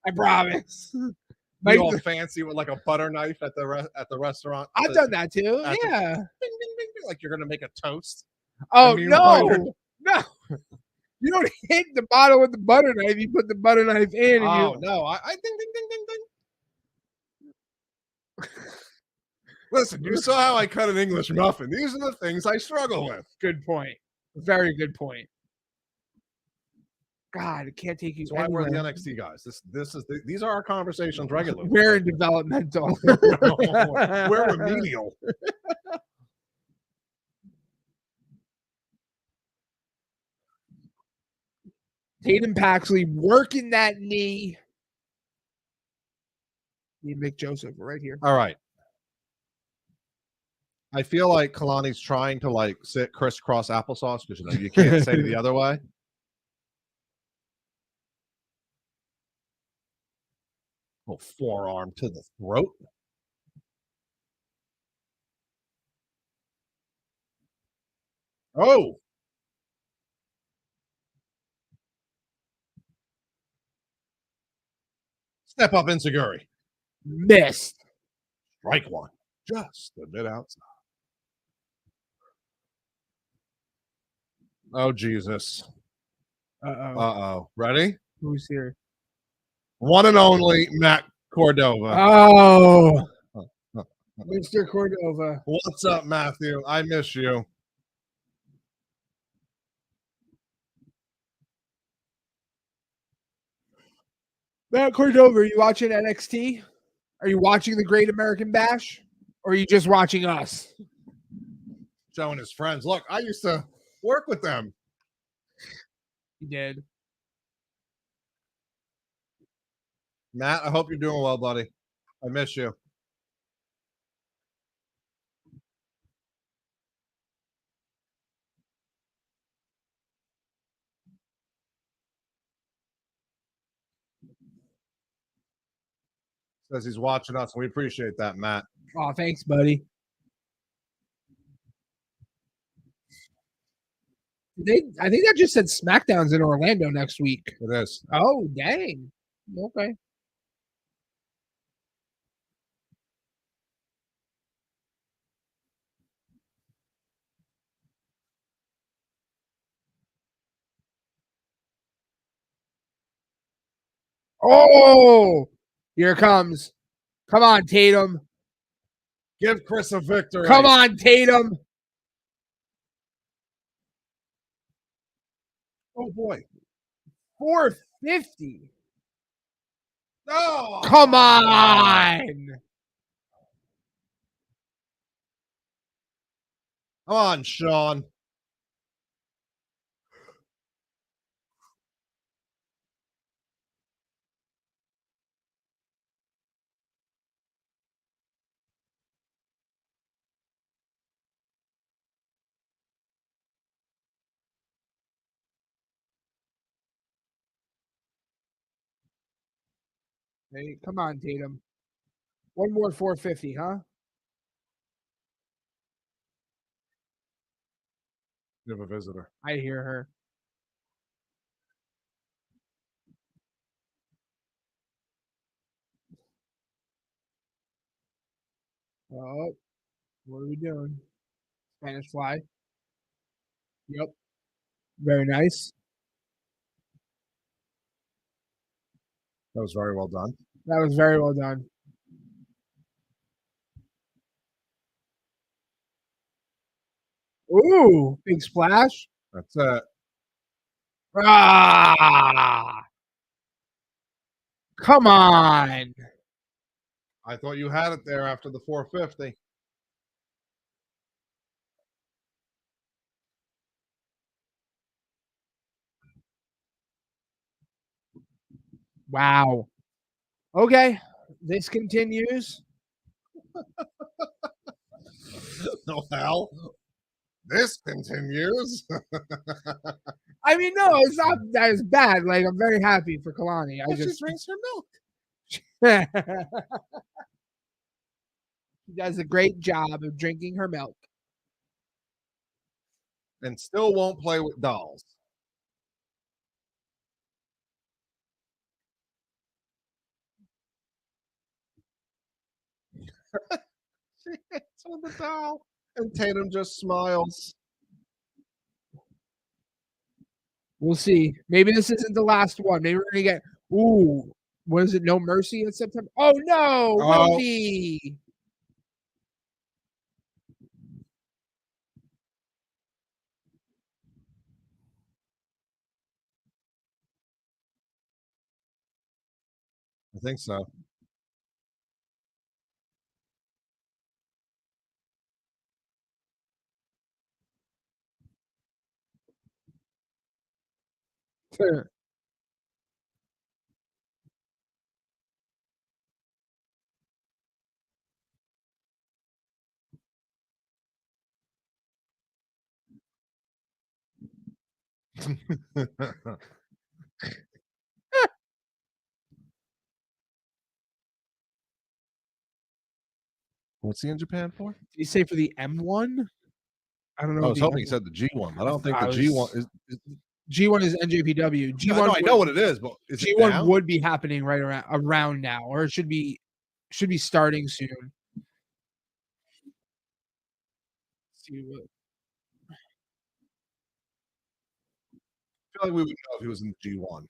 I promise. You all fancy with like a butter knife at the restaurant. I've done that too. Yeah. Bing, bing, bing, like you're gonna make a toast. Oh no. You don't hit the bottle with the butter knife. You put the butter knife in. And no! I ding ding ding ding ding. Listen, you saw how I cut an English muffin. These are the things I struggle with. Good point. Very good point. God, it can't take you. That's why we're the NXT guys. These are our conversations regularly. We're in developmental. We're remedial. Tatum Paxley working that knee. Need Mick Joseph right here. All right. I feel like Kalani's trying to like sit crisscross applesauce because you can't say it the other way. Oh, forearm to the throat. Oh. Step up, Insiguri. Missed. Strike one. Just a bit outside. Oh, Jesus. Uh-oh. Ready? Who's here? One and only Matt Cordova. Oh, Mr. Cordova. What's up, Matthew? I miss you. Matt Cordova, are you watching NXT? Are you watching the Great American Bash? Or are you just watching us? Showing his friends. Look, I used to work with them. He did. Matt, I hope you're doing well, buddy. I miss you. Says he's watching us. We appreciate that, Matt. Oh, thanks, buddy. I think that just said SmackDown's in Orlando next week. It is. Oh, dang. Okay. Oh, here it comes. Come on, Tatum. Give Chris a victory. Come on, Tatum. Oh, boy. 450. Oh, Come on. Come on, Sean. Hey, come on, Tatum. One more 450, huh? You have a visitor. I hear her. Oh, what are we doing? Spanish fly. Yep. Very nice. That was very well done. That was very well done. Ooh, big splash. That's it. Ah, come on. I thought you had it there after the 450. Wow. Okay, this continues. Well, this continues. I mean, no, it's not that it's bad. Like, I'm very happy for Kalani. I She just drinks her milk. She does a great job of drinking her milk. And still won't play with dolls. She hits with the doll. And Tatum just smiles. We'll see. Maybe this isn't the last one. Maybe we're gonna get what is it? No Mercy in September. Oh no, Wildy. I think so. What's he in Japan for? Did you say for the M1? I don't know. I was hoping he said the G1. I don't think the G1 is. G1 is NJPW. G1. No, I know what it is, but is G1 would be happening right around now, or it should be starting soon. I feel like we would know if he was in the G1.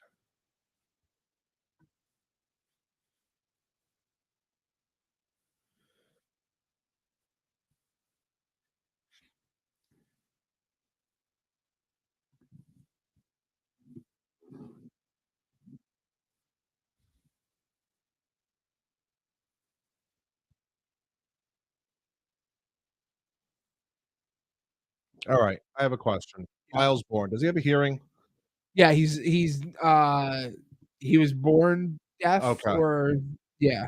All right, I have a question. Miles Bourne, does he have a hearing? Yeah, he was born deaf Okay. or yeah.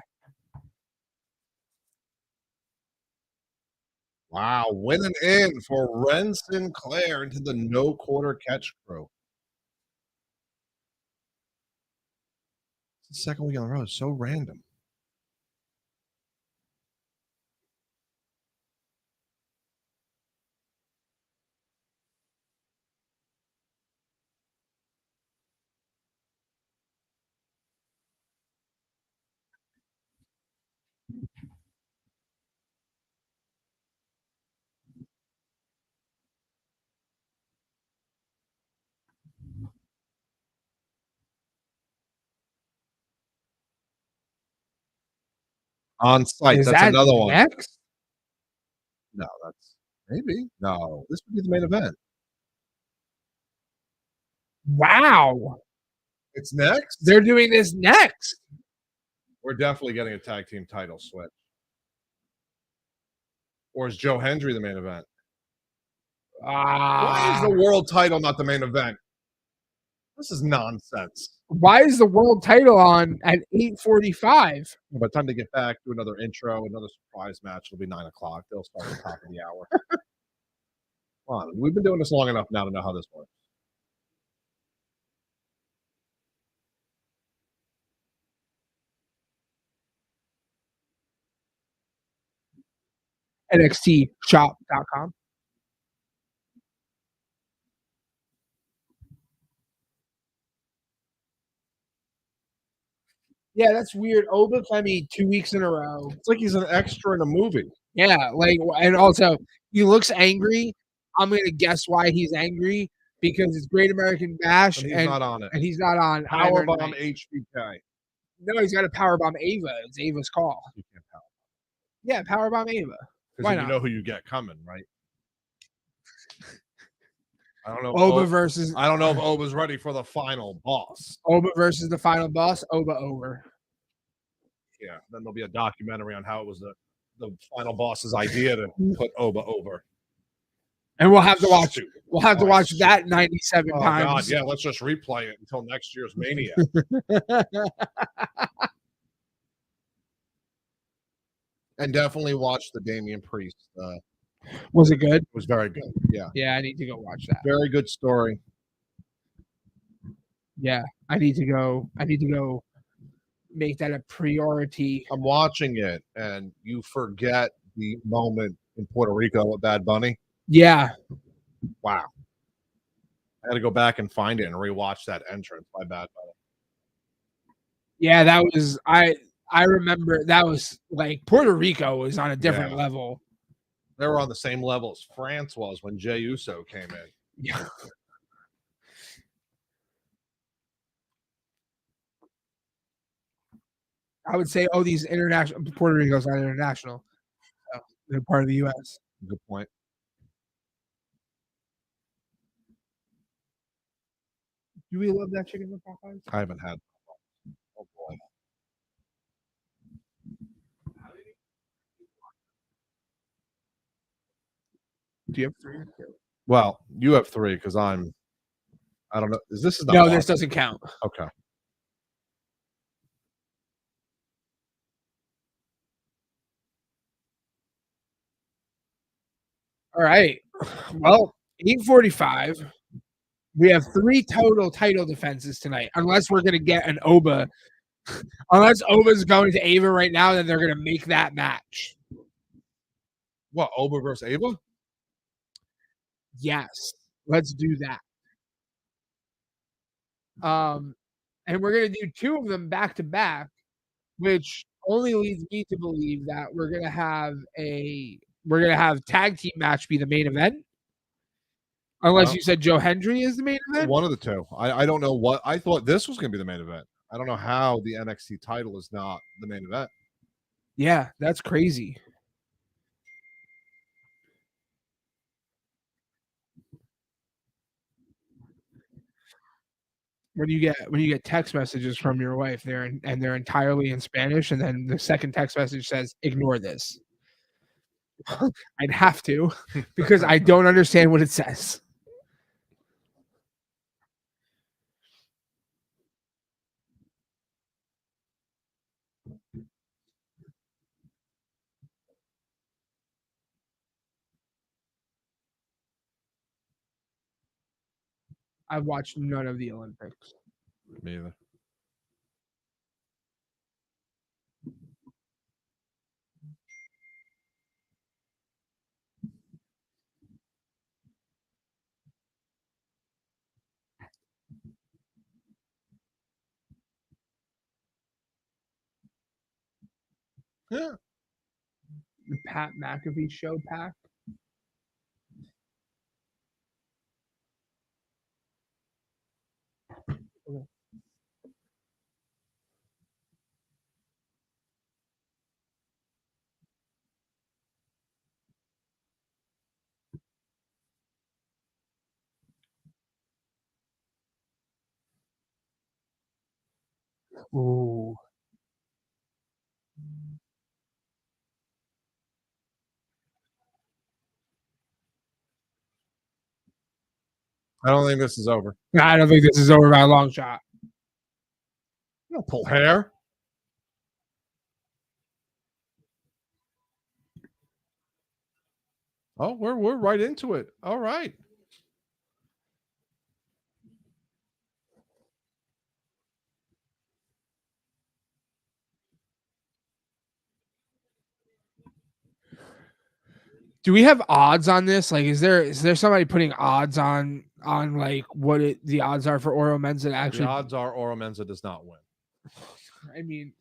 Wow, winning in for Ren Sinclair into the no quarter catch crew. It's the second week in a row. It's so random. On site, Is that's that another one. next? No, that's maybe. No, this would be the main event. Wow. It's next? They're doing this next. We're definitely getting a tag team title switch. Or is Joe Hendry the main event? Why is the world title not the main event? This is nonsense. Why is the world title on at 8:45? By the time they get back, do another intro, another surprise match, it'll be 9 o'clock. They'll start at the top of the hour. Come on, we've been doing this long enough now to know how this works. NXTshop.com. Yeah, that's weird. Oba Femi 2 weeks in a row. It's like he's an extra in a movie. Yeah, like, and also he looks angry. I'm gonna guess why he's angry because it's Great American Bash, And he's not on it. and he's not on Powerbomb Dynamite. HBK. No, he's got a powerbomb Ava. It's Ava's call. You can't power. Yeah, powerbomb Ava. Why Because you not? know who you get coming, right? I don't know. Oba versus I don't know if Oba's ready for the final boss. Oba versus the final boss. Oba over. Yeah, then there'll be a documentary on how it was the final boss's idea to put Oba over. And we'll have to watch. Stupid. We'll have to watch that 97 Oh times. God, yeah. Let's just replay it until next year's Mania. And definitely watch the Damian Priest. Was it good? It was very good. Yeah. Yeah, I need to go watch that. Very good story. Yeah, I need to go make that a priority. I'm watching it, and you forget the moment in Puerto Rico with Bad Bunny. Yeah. Wow. I had to go back and find it and rewatch that entrance by Bad Bunny. Yeah, that was I remember that was like Puerto Rico was on a different level. They were on the same level as France was when Jey Uso came in. Yeah. I would say, these international Puerto Rico's not international. So they're part of the US. Good point. Do we love that chicken with Popeyes? I haven't had. Oh boy. Do you have 3? Well, you have 3 because I don't know. This is not No, this doesn't count. Okay. All right. Well, 8:45. We have 3 total title defenses tonight, unless we're gonna get an Oba. Unless Oba's going to Ava right now, then they're gonna make that match. What, Oba versus Ava? Yes, let's do that. And we're gonna do 2 of them back to back, which only leads me to believe that we're gonna have a we're gonna have tag team match be the main event. Unless you said Joe Hendry is the main event. One of the two. I don't know what I thought this was going to be the main event. I don't know how the NXT title is not the main event. Yeah, that's crazy. When you get text messages from your wife, they're entirely in Spanish, and then the second text message says, "Ignore this." I'd have to because I don't understand what it says. I've watched none of the Olympics. Me either. Yeah. The Pat McAfee show pack. Ooh. I don't think this is over. I don't think this is over by a long shot. You don't pull hair. Oh, we're right into it. All right. Do we have odds on this? Like, is there somebody putting odds on like what the odds are for Oro Mensa to actually? The odds are Oro Mensa does not win. I mean,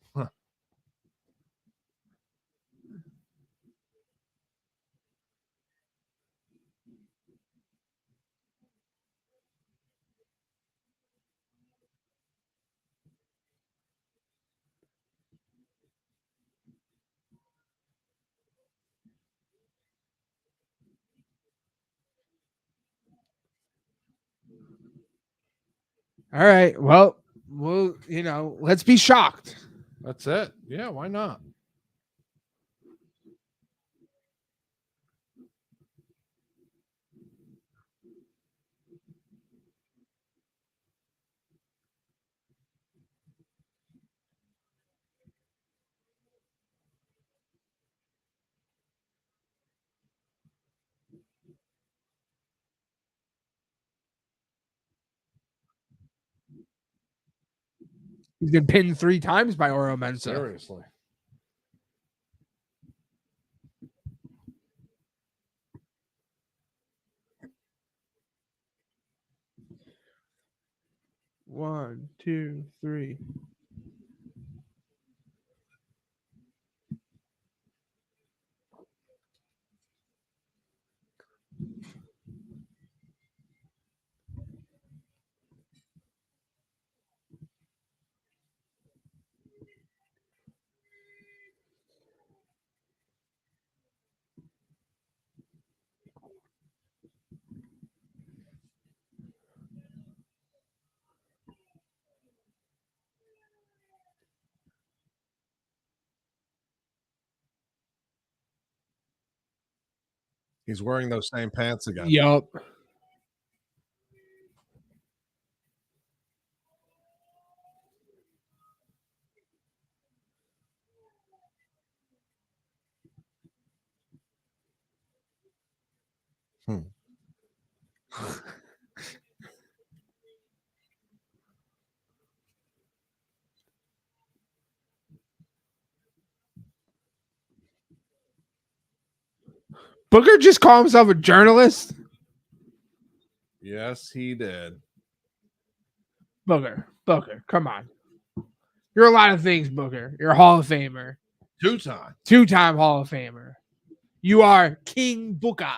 all right. Well, let's be shocked. That's it. Yeah, why not? He's been pinned 3 times by Oro Mensa. Seriously. One, two, three. He's wearing those same pants again. Yup. Booker just called himself a journalist. Yes, he did. Booker, come on. You're a lot of things, Booker. You're a Hall of Famer. 2-time. 2-time Hall of Famer. You are King Booker.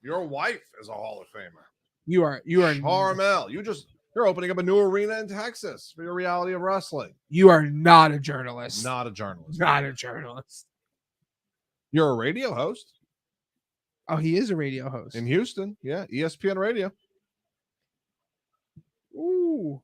Your wife is a Hall of Famer. You are Charmel. You're opening up a new arena in Texas for your reality of wrestling. You are not a journalist. Not a journalist. Not a journalist. You're a radio host. Oh, he is a radio host. In Houston. Yeah. ESPN Radio. Ooh.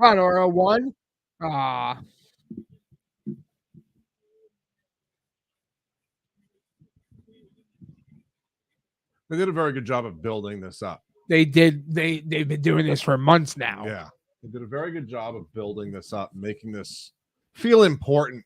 Conora won. They did a very good job of building this up. They did. They've been doing this for months now. Yeah. They did a very good job of building this up, making this feel important.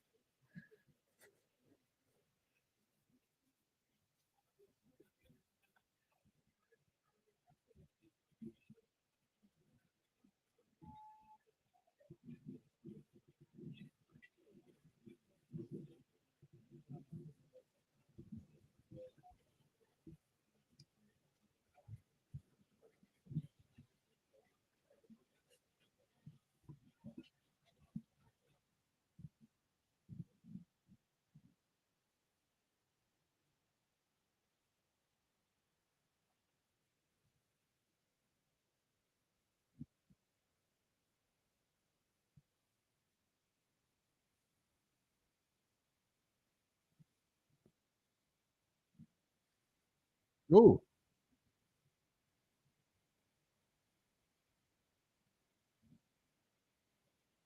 Ooh.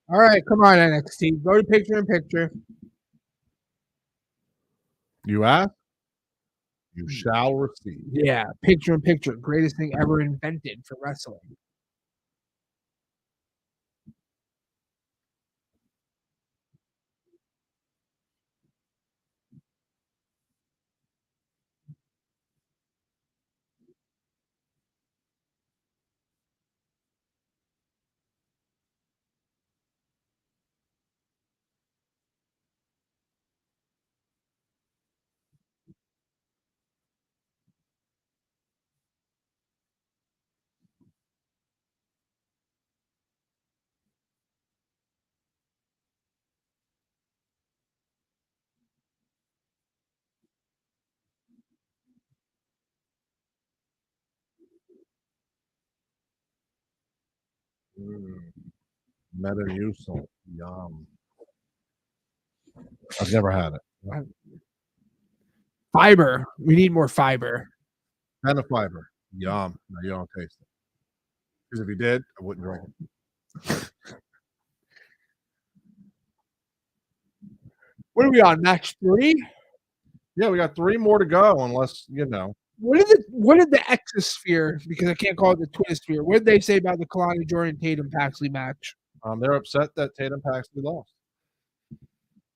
All right, come on, NXT. Go to picture in picture. You ask, you shall receive. Yeah, picture in picture. Greatest thing ever invented for wrestling. Metamucil. Yum. I've never had it. Fiber. We need more fiber. And a fiber. Yum. No, you don't taste it. Because if you did, I wouldn't drink it. What are we on? Match 3? Yeah, we got 3 more to go, unless, you know. What did the Exosphere, because I can't call it the Twinosphere, what did they say about the Kalani Jordan Tatum Paxley match? They're upset that Tatum Paxley lost.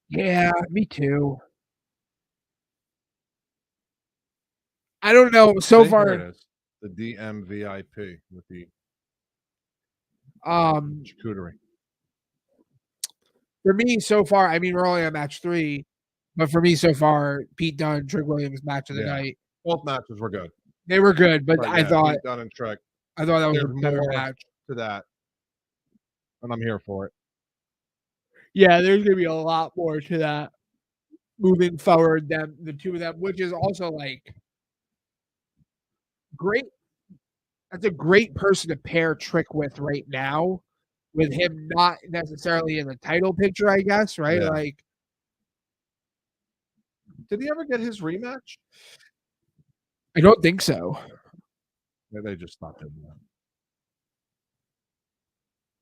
Yeah, me too. I don't know. So See, far, here it is. The DMVIP with the charcuterie. For me, so far, I mean, we're only on match 3, but for me, so far, Pete Dunne, Trick Williams match of the night. Both matches were good. They were good, but I thought Pete Dunne and Trick. I thought that was a There's better more match to that, and I'm here for it. Yeah, there's gonna be a lot more to that moving forward than the two of them, which is also like great. That's a great person to pair Trick with right now, with him not necessarily in the title picture, I guess, right? Yeah. Like, did he ever get his rematch? I don't think so. Yeah, they just stopped him.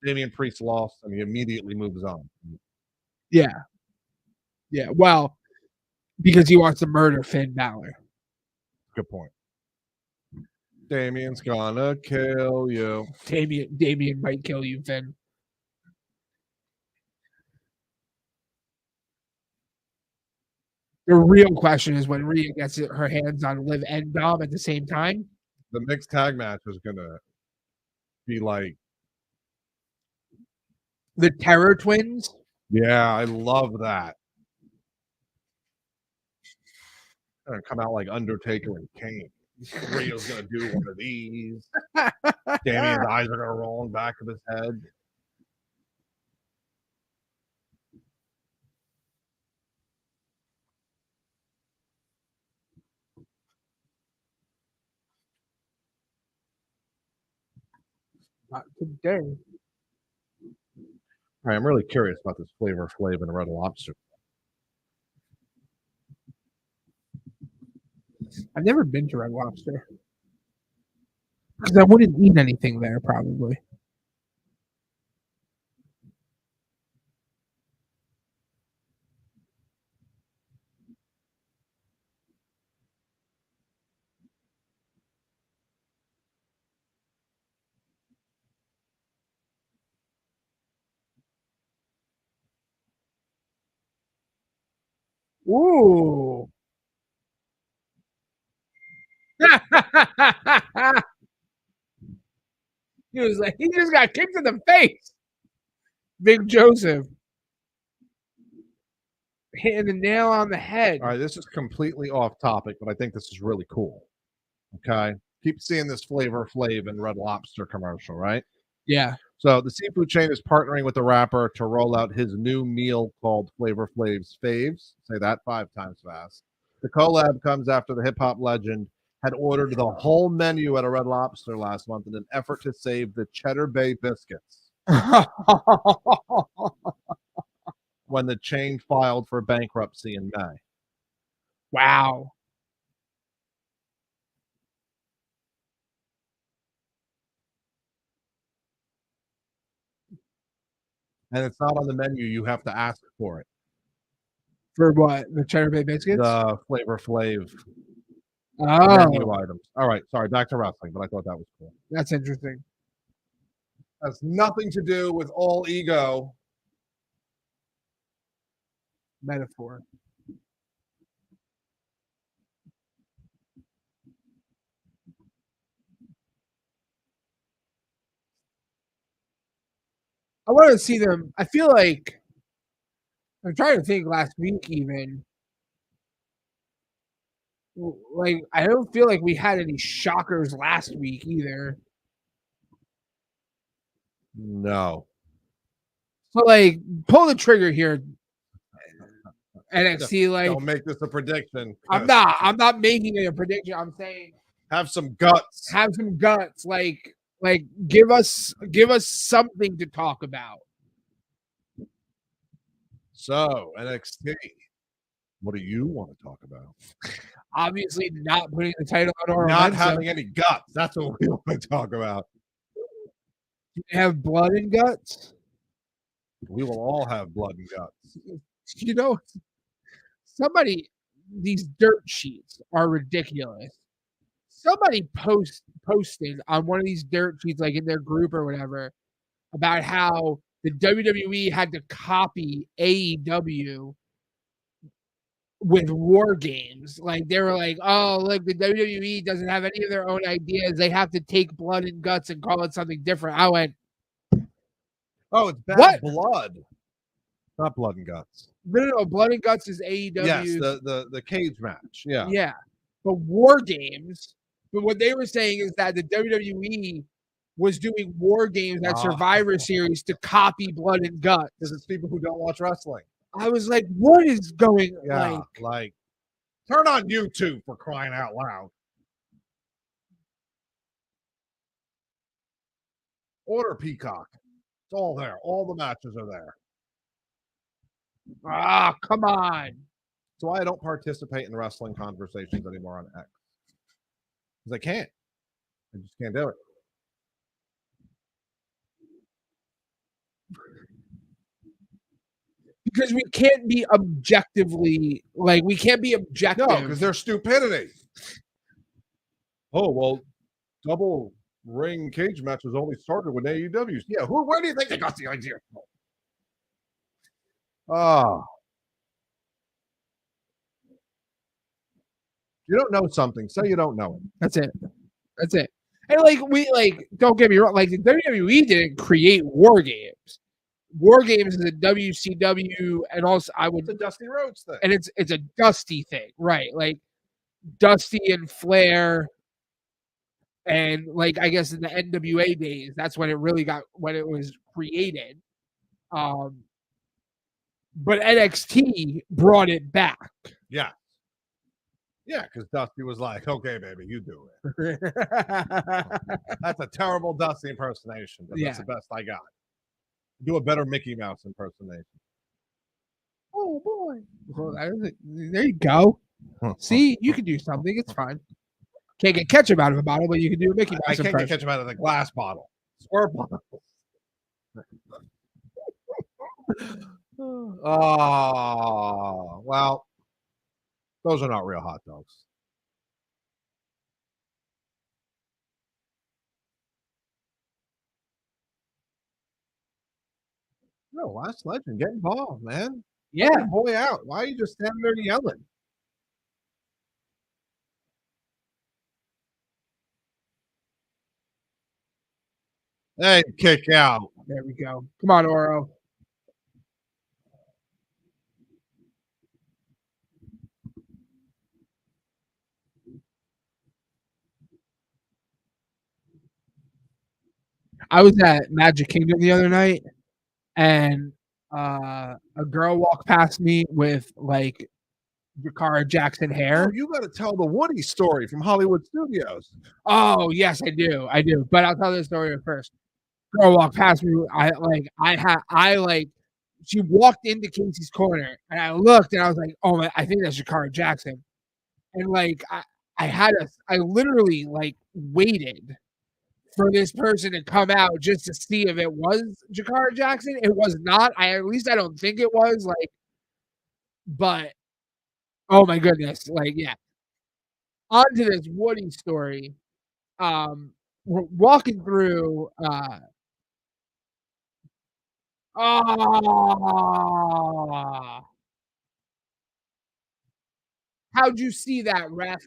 Damian Priest lost, and he immediately moves on. Yeah. Yeah. Well, because he wants to murder Finn Balor. Good point. Damian's gonna kill you. Damian might kill you, Finn. The real question is when Rhea gets her hands on Liv and Dom at the same time. The mixed tag match is gonna be like The Terror Twins. Yeah, I love that. Gonna come out like Undertaker and Kane. Rio's gonna do one of these. Damien's eyes are gonna roll in the back of his head. Not today. All right, I'm really curious about this Flavor Flav and Red Lobster. I've never been to Red Lobster because I wouldn't eat anything there probably. Ooh. He was like, he just got kicked in the face. Big Joseph hitting the nail on the head. All right, this is completely off topic, but I think this is really cool. Okay. Keep seeing this Flavor Flav and Red Lobster commercial, right? Yeah. So the seafood chain is partnering with the rapper to roll out his new meal called Flavor Flav's Faves. Say that 5 times fast. The collab comes after the hip-hop legend had ordered the whole menu at a Red Lobster last month in an effort to save the Cheddar Bay biscuits when the chain filed for bankruptcy in May. Wow. And it's not on the menu. You have to ask for it. For what? The Cheddar Bay biscuits? The Flavor Flav Oh, menu items. All right, sorry, back to wrestling, but I thought that was cool. that's interesting. Has nothing to do with all ego. Metaphor. I want to see them. I feel like I'm trying to think last week even. Like I don't feel like we had any shockers last week either. No. So like pull the trigger here. NXT, like Don't make this a prediction. I'm not making it a prediction. I'm saying Have some guts. have some guts. Like give us something to talk about. So, NXT, what do you want to talk about? Obviously, not putting the title on our Not having any guts. That's what we want to talk about. Have blood and guts. We will all have blood and guts. You know, these dirt sheets are ridiculous. Somebody posted on one of these dirt sheets, like in their group or whatever, about how the WWE had to copy AEW with War Games. Like they were like, oh, look, the WWE doesn't have any of their own ideas. They have to take blood and guts and call it something different. I went, oh, it's bad what? blood. Not blood and guts. No, blood and guts is AEW. Yes, the cage match. Yeah. Yeah. But War Games, but what they were saying is that the WWE was doing War Games at Survivor Series to copy blood and guts. Because it's people who don't watch wrestling. I was like, what is going on? Yeah, like turn on YouTube for crying out loud. Order Peacock. It's all there. All the matches are there. Ah, come on. That's why I don't participate in wrestling conversations anymore on X. Because I can't. I just can't do it. Because we can't be objectively, we can't be objective. No, because there's stupidity. Oh, well, double ring cage matches only started when AEW. Yeah, where do you think they got the idea from? You don't know something, say you don't know it. That's it. And don't get me wrong, the WWE didn't create War Games. War Games is a WCW, and also It's a Dusty Rhodes thing. and it's a Dusty thing, right? Like Dusty and Flair, and like I guess in the NWA days, that's when it was created. But NXT brought it back. Yeah. Yeah, because Dusty was like, okay, baby, you do it. That's a terrible Dusty impersonation, but that's the best I got. Do a better Mickey Mouse impersonation. Oh boy. Well, there you go. See, you can do something. It's fine. Can't get ketchup out of a bottle, but you can do a Mickey Mouse I can't impression. get ketchup out of the glass bottle. Squirt bottle. Oh, well, those are not real hot dogs. No, Last Legend, get involved, man. Yeah. Get your boy out. Why are you just standing there yelling? Hey, kick out. There we go. Come on, Oro. I was at Magic Kingdom the other night, and a girl walked past me with like Jakara Jackson Oh, hair. you got to tell the Woody story from Hollywood Studios. Oh yes, I do. But I'll tell this story first. Girl walked past me. She walked into Casey's corner, and I looked, and I was like, oh my, I think that's Jakara Jackson. And like I literally like waited for this person to come out just to see if it was Jakara Jackson. It was not. At least I don't think it was. Like, but oh my goodness, like yeah. On to this Woody story. We're walking through. Oh, how'd you see that, ref?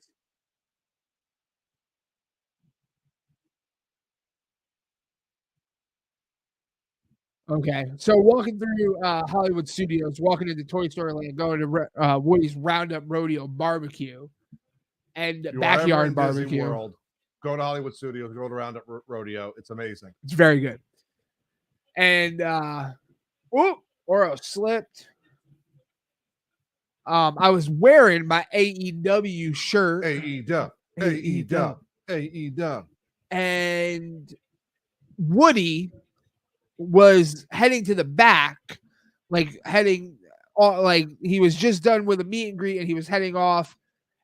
Okay, so walking through Hollywood Studios, walking into Toy Story Land, going to Woody's Roundup Rodeo Barbecue and Backyard Barbecue. Disney World, go to Hollywood Studios, go to Roundup Rodeo. It's amazing. It's very good. And Oro slipped. I was wearing my AEW shirt. AEW. And Woody was heading to the back, like he was just done with a meet and greet, and he was heading off,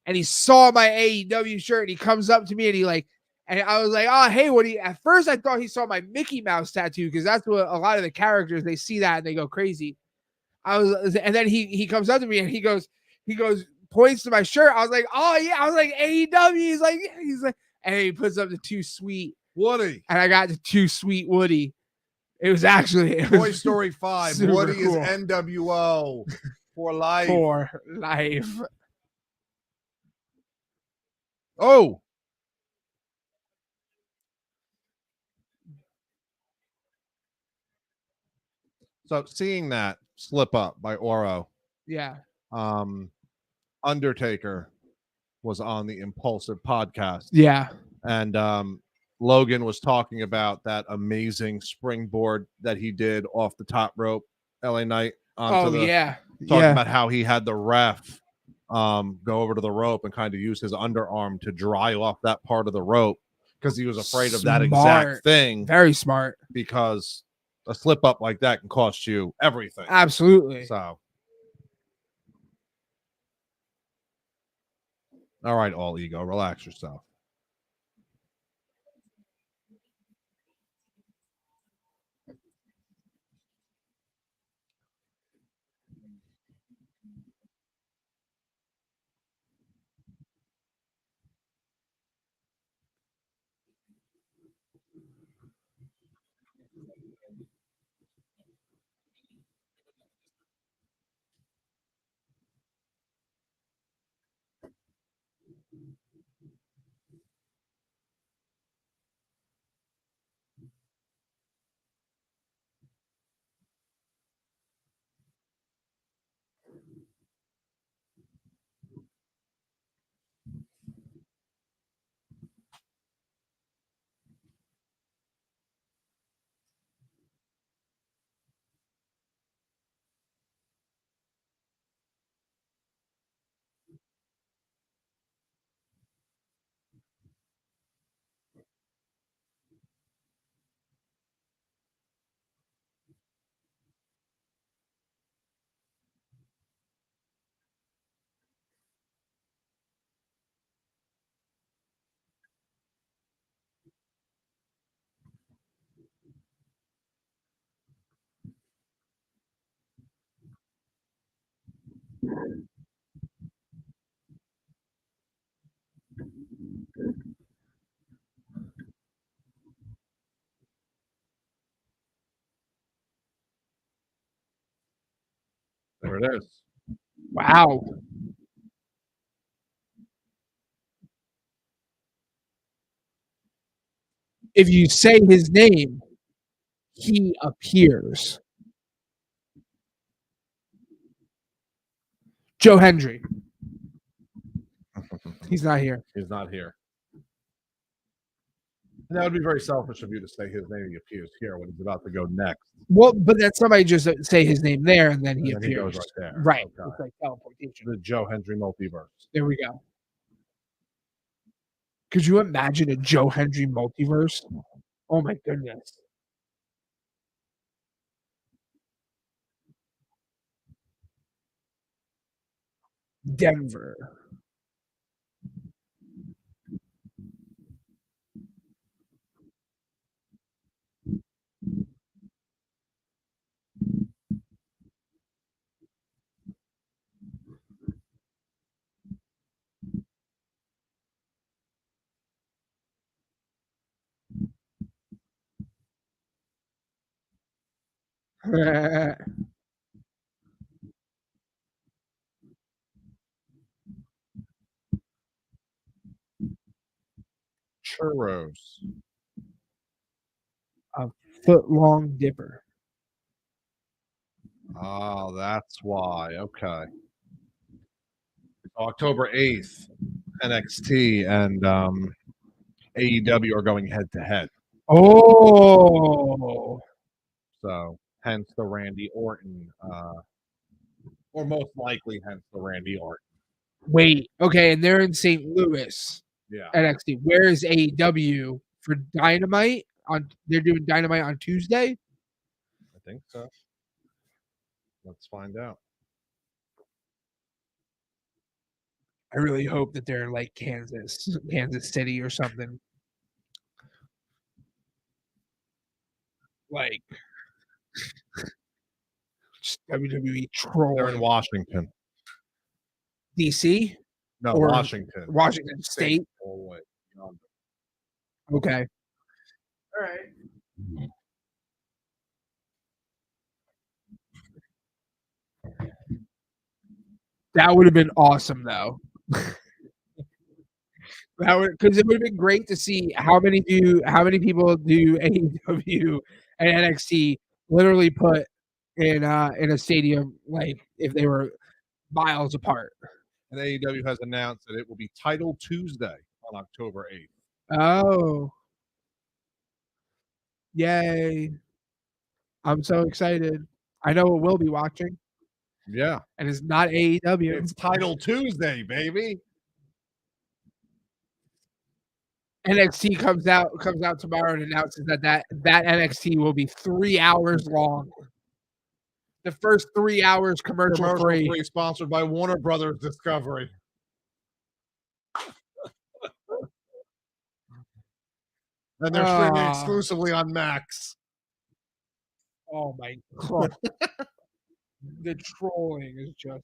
and he saw my AEW shirt, and he comes up to me, and I was like, oh, hey, Woody. At first, I thought he saw my Mickey Mouse tattoo, because that's what a lot of the characters, they see that and they go crazy. And then he comes up to me and he goes, points to my shirt. I was like, oh yeah. I was like, AEW. He's like, and he puts up the Too Sweet Woody, and I got the Too Sweet Woody. It was Toy Story 5. Woody cool. is NWO for life. For life. Oh. So seeing that slip up by Oro. Yeah. Undertaker was on the Impulsive podcast. Yeah. And Logan was talking about that amazing springboard that he did off the top rope LA Knight talking about how he had the ref go over to the rope and kind of use his underarm to dry off that part of the rope because he was afraid of that exact thing. Very smart. Because a slip up like that can cost you everything. Absolutely. So, all right, all ego, relax yourself. There it is. Wow. If you say his name, he appears. Joe Hendry. He's not here. He's not here. And that would be very selfish of you to say his name. He appears here when he's about to go next. Well, but then somebody just say his name there, and then he And then he appears. goes right there. Right. Okay. It's like teleportation. The Joe Hendry multiverse. There we go. Could you imagine a Joe Hendry multiverse? Oh my goodness. Denver. Churros. A foot-long dipper. Oh, that's why. Okay. October 8th, NXT and AEW are going head to head. Oh. So, hence the Randy Orton, or most likely, hence the Randy Orton. Wait. Okay, and they're in St. Louis. Yeah. NXT. Where is AEW for Dynamite? They're doing Dynamite on Tuesday? I think so. Let's find out. I really hope that they're like Kansas City or something. Like just WWE troll. They're in Washington. DC? No, Or Washington. Washington State. All the way beyond. Okay. All right. That would have been awesome, though. That would, because it would have been great to see how many people do AEW and NXT literally put in a stadium, like if they were miles apart. And AEW has announced that it will be Title Tuesday on October 8th. Oh, yay! I'm so excited. I know we'll be watching, Yeah. and it's not AEW. It's Title Tuesday, baby. NXT comes out tomorrow and announces that NXT will be 3 hours long. The first 3 hours commercial free. Sponsored by Warner Brothers Discovery. And they're streaming exclusively on Max. Oh my god. The trolling is just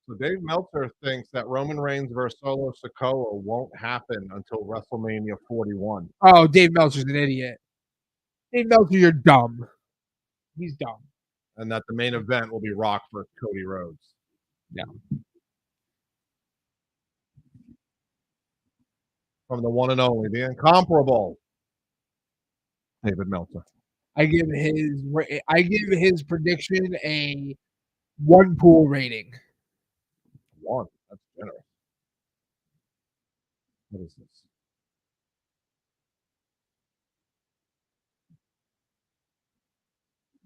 So Dave Meltzer thinks that Roman Reigns versus Solo Sikoa won't happen until WrestleMania 41. Oh, Dave Meltzer's an idiot. Dave Meltzer, you're dumb. He's dumb. And that the main event will be Rock versus Cody Rhodes. Yeah. From the one and only, the incomparable David Meltzer. I give his prediction a 1 pool rating. 1. That's generous. What is this?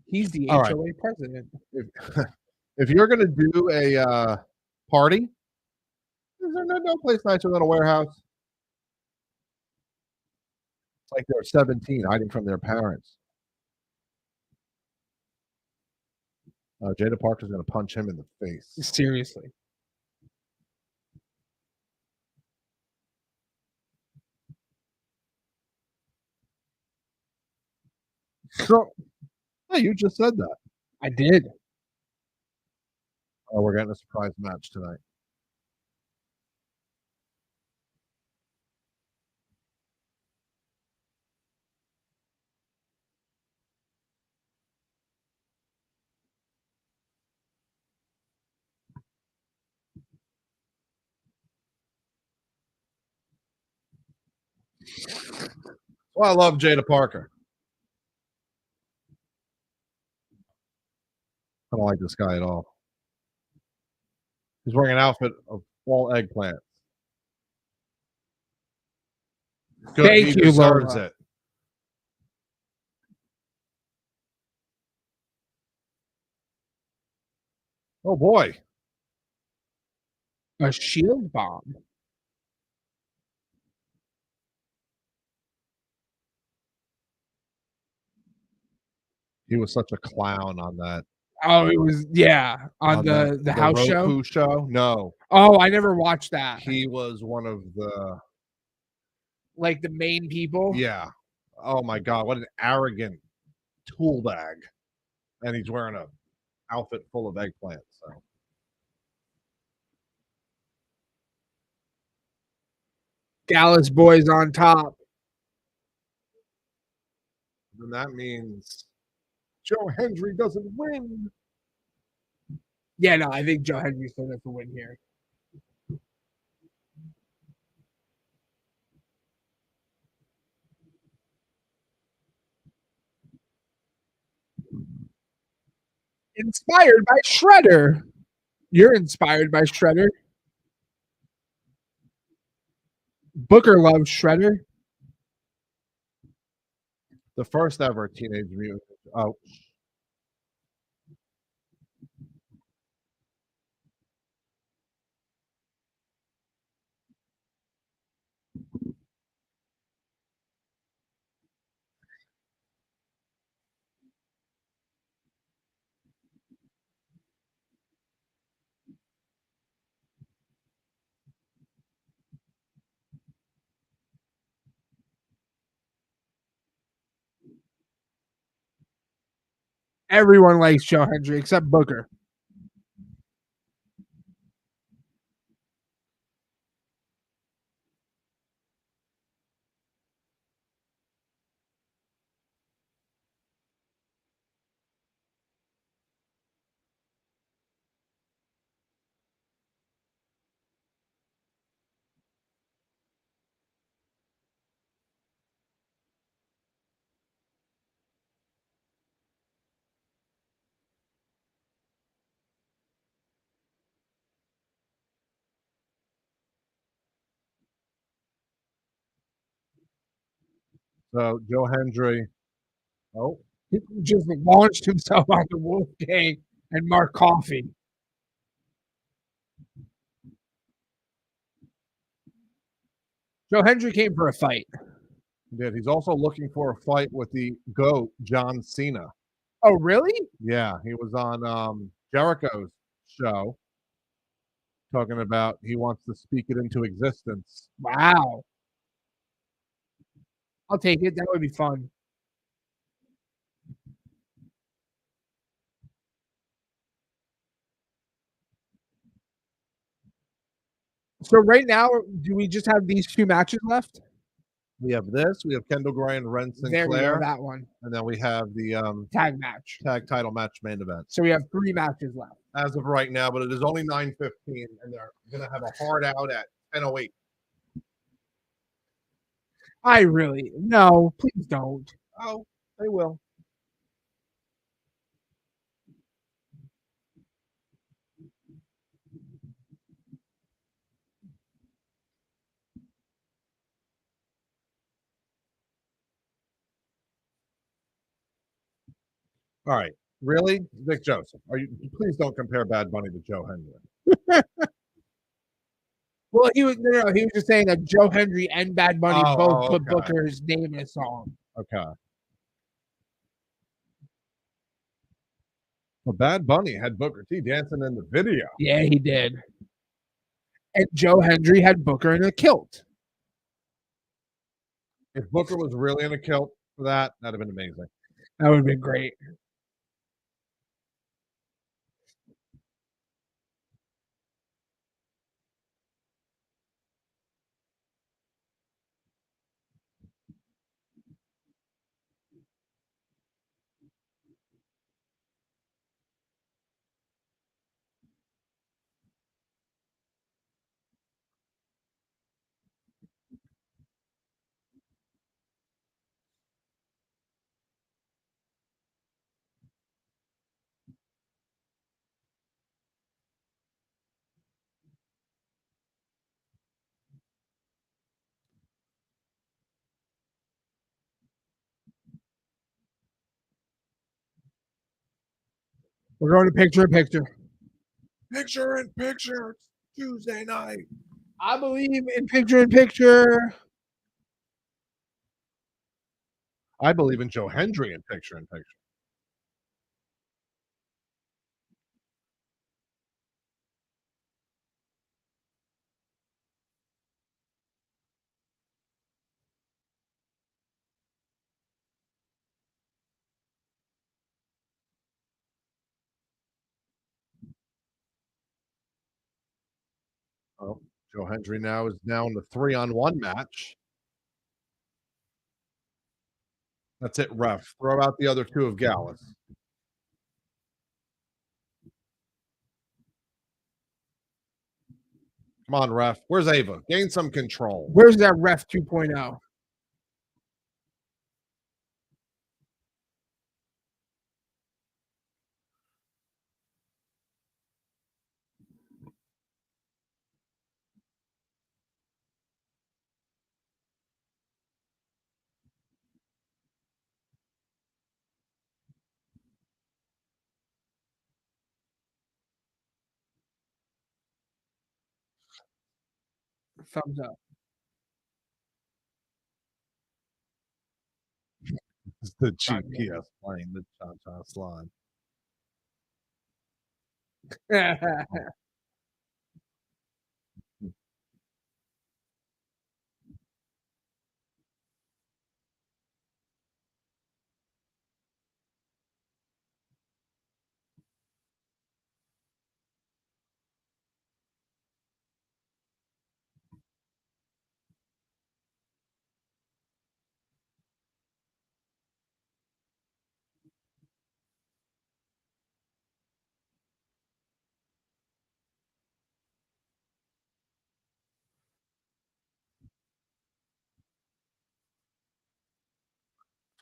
He's the All HOA right. president. If you're going to do a party, is there no place nicer than a warehouse? It's like they're 17 hiding from their parents. Jada Parker's going to punch him in the face. Seriously. So, hey, you just said that. I did. Oh, we're getting a surprise match tonight. Well, I love Jada Parker. I don't like this guy at all. He's wearing an outfit of all eggplants. Good. Thank He you, deserves Lola. it. Oh boy. A shield bomb. He was such a clown on that Oh, it was on the house show. Roku show. No, Oh, I never watched that. he was one of the Like the main people. yeah. Oh my god, what an arrogant tool bag. And he's wearing a outfit full of eggplants. So Dallas boys on top. and that means Joe Hendry doesn't win. Yeah, no, I think Joe Henry still gets the win here. Inspired by Shredder. You're inspired by Shredder. Booker loves Shredder. The first ever Teenage Mutant. Oh, Everyone likes Joe Hendry except Booker. so Joe Hendry. Oh, He just launched himself on the Wolfgang and Mark Coffey. Joe Hendry came for a fight. he did. He's also looking for a fight with the GOAT, John Cena. Oh, really? Yeah, he was on Jericho's show talking about he wants to speak it into existence. Wow. I'll take it. That would be fun. So right now, do we just have these two matches left? We have this. We have Kendall Gray and Ren There you go, Sinclair, that one. and then we have the Tag match. tag title match main event. So we have 3 matches left. As of right now, but it is only 9:15, and they're going to have a hard out at 10:08. No, please don't. Oh, they will. All right. Really? Vic Joseph. Please don't compare Bad Bunny to Joe Hendry. Well, he was he was just saying that Joe Hendry and Bad Bunny both put okay. Booker's name in a song. Okay. Well, Bad Bunny had Booker T dancing in the video. Yeah, he did. And Joe Hendry had Booker in a kilt. If Booker was really in a kilt for that, that'd have been amazing. That would have been great. We're going to picture in picture. Picture in picture. Tuesday night. I believe in picture in picture. I believe in Joe Hendry in picture in picture. Oh, Joe Hendry now is down to 3-on-1 match. That's it, ref. Throw out the other two of Gallus. Come on, ref. Where's Ava? Gain some control. Where's that ref 2.0? Thumbs up. It's the GPS playing the cha-cha slide.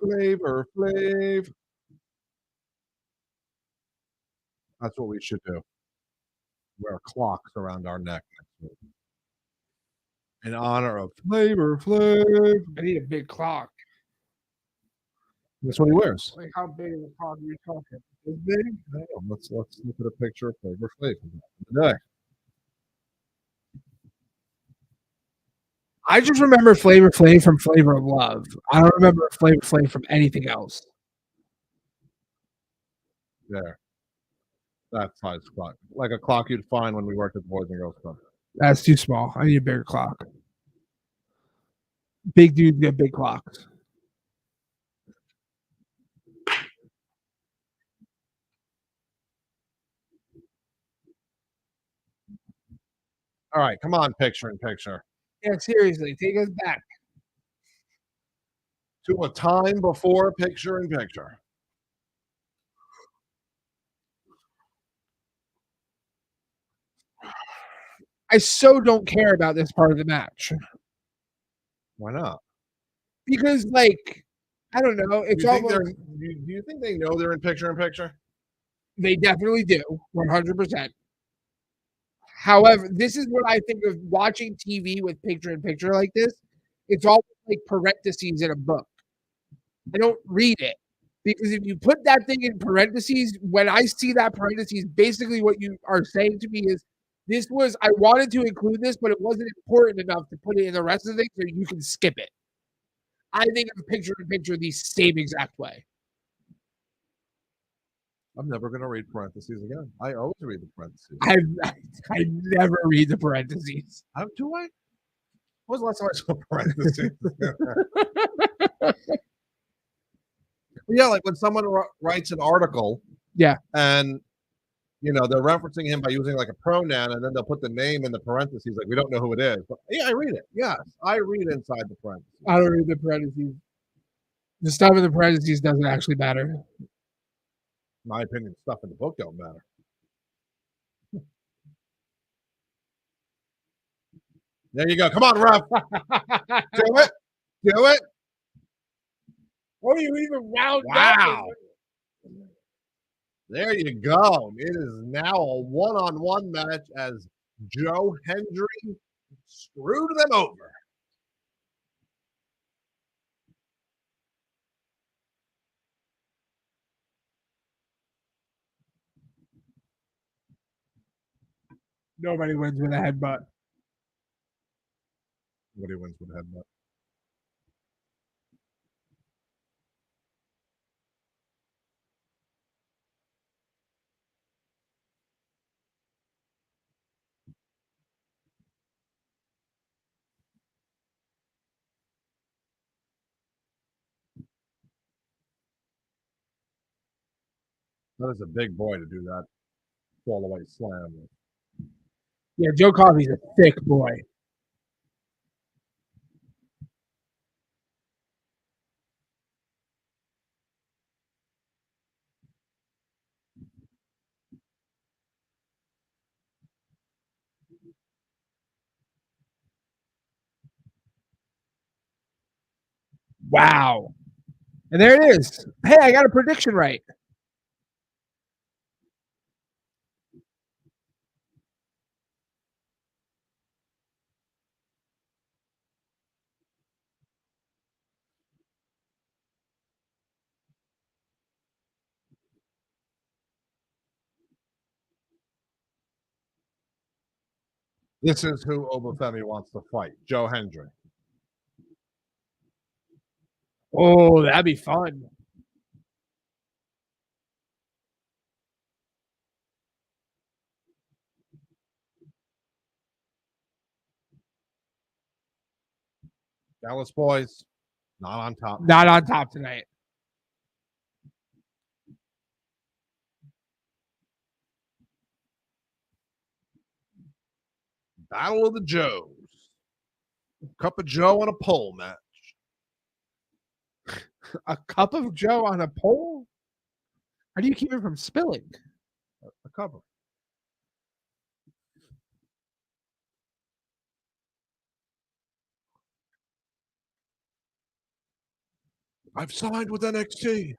Flavor Flav. That's what we should do. Wear clocks around our neck next week. In honor of Flavor Flav. I need a big clock. That's what he wears. Like, how big of a clock are you talking? This big? I don't know. Let's look at a picture of Flavor Flav today. I just remember Flavor Flav from Flavor of Love. I don't remember Flavor Flav from anything else. There. That size clock. Like a clock you'd find when we worked at the Boys and Girls Club. That's too small. I need a bigger clock. Big dudes get big clocks. All right, come on, picture in picture. Yeah, seriously, take us back. To a time before picture in picture. I so don't care about this part of the match Why not? because, like, I don't know. It's Do almost you think they know they're in picture in picture? they definitely do 100%. However, this is what I think of watching TV with picture in picture like this. It's almost like parentheses in a book. I don't read it because if you put that thing in parentheses, when I see that parentheses, basically what you are saying to me is I wanted to include this, but it wasn't important enough to put it in the rest of the thing, so you can skip it. I think of picture in picture the same exact way. I'm never going to read parentheses again. I always read the parentheses. I never read the parentheses. Do I? When was the last time I saw parentheses? Yeah, like when someone writes an article. Yeah. And, they're referencing him by using like a pronoun, and then they'll put the name in the parentheses. Like, we don't know who it is. But yeah, I read it. Yes, I read inside the parentheses. I don't read the parentheses. The stuff in the parentheses doesn't actually matter. In my opinion, stuff in the book don't matter. There you go. Come on, ref. Do it. Do it. What are you even round? Wow. There you go. It is now a one-on-one match as Joe Hendry screwed them over. Nobody wins with a headbutt. Nobody wins with a headbutt. That is a big boy to do that fall away slam with. Yeah, Joe Coffey's a thick boy. Wow. And there it is. Hey, I got a prediction right. This is who Obafemi wants to fight, Joe Hendry. Oh, that'd be fun. Dallas boys, not on top. Not on top tonight. Battle of the Joes. Cup of Joe and a pole match. A cup of Joe on a pole? How do you keep it from spilling? A cover. I've signed with NXT.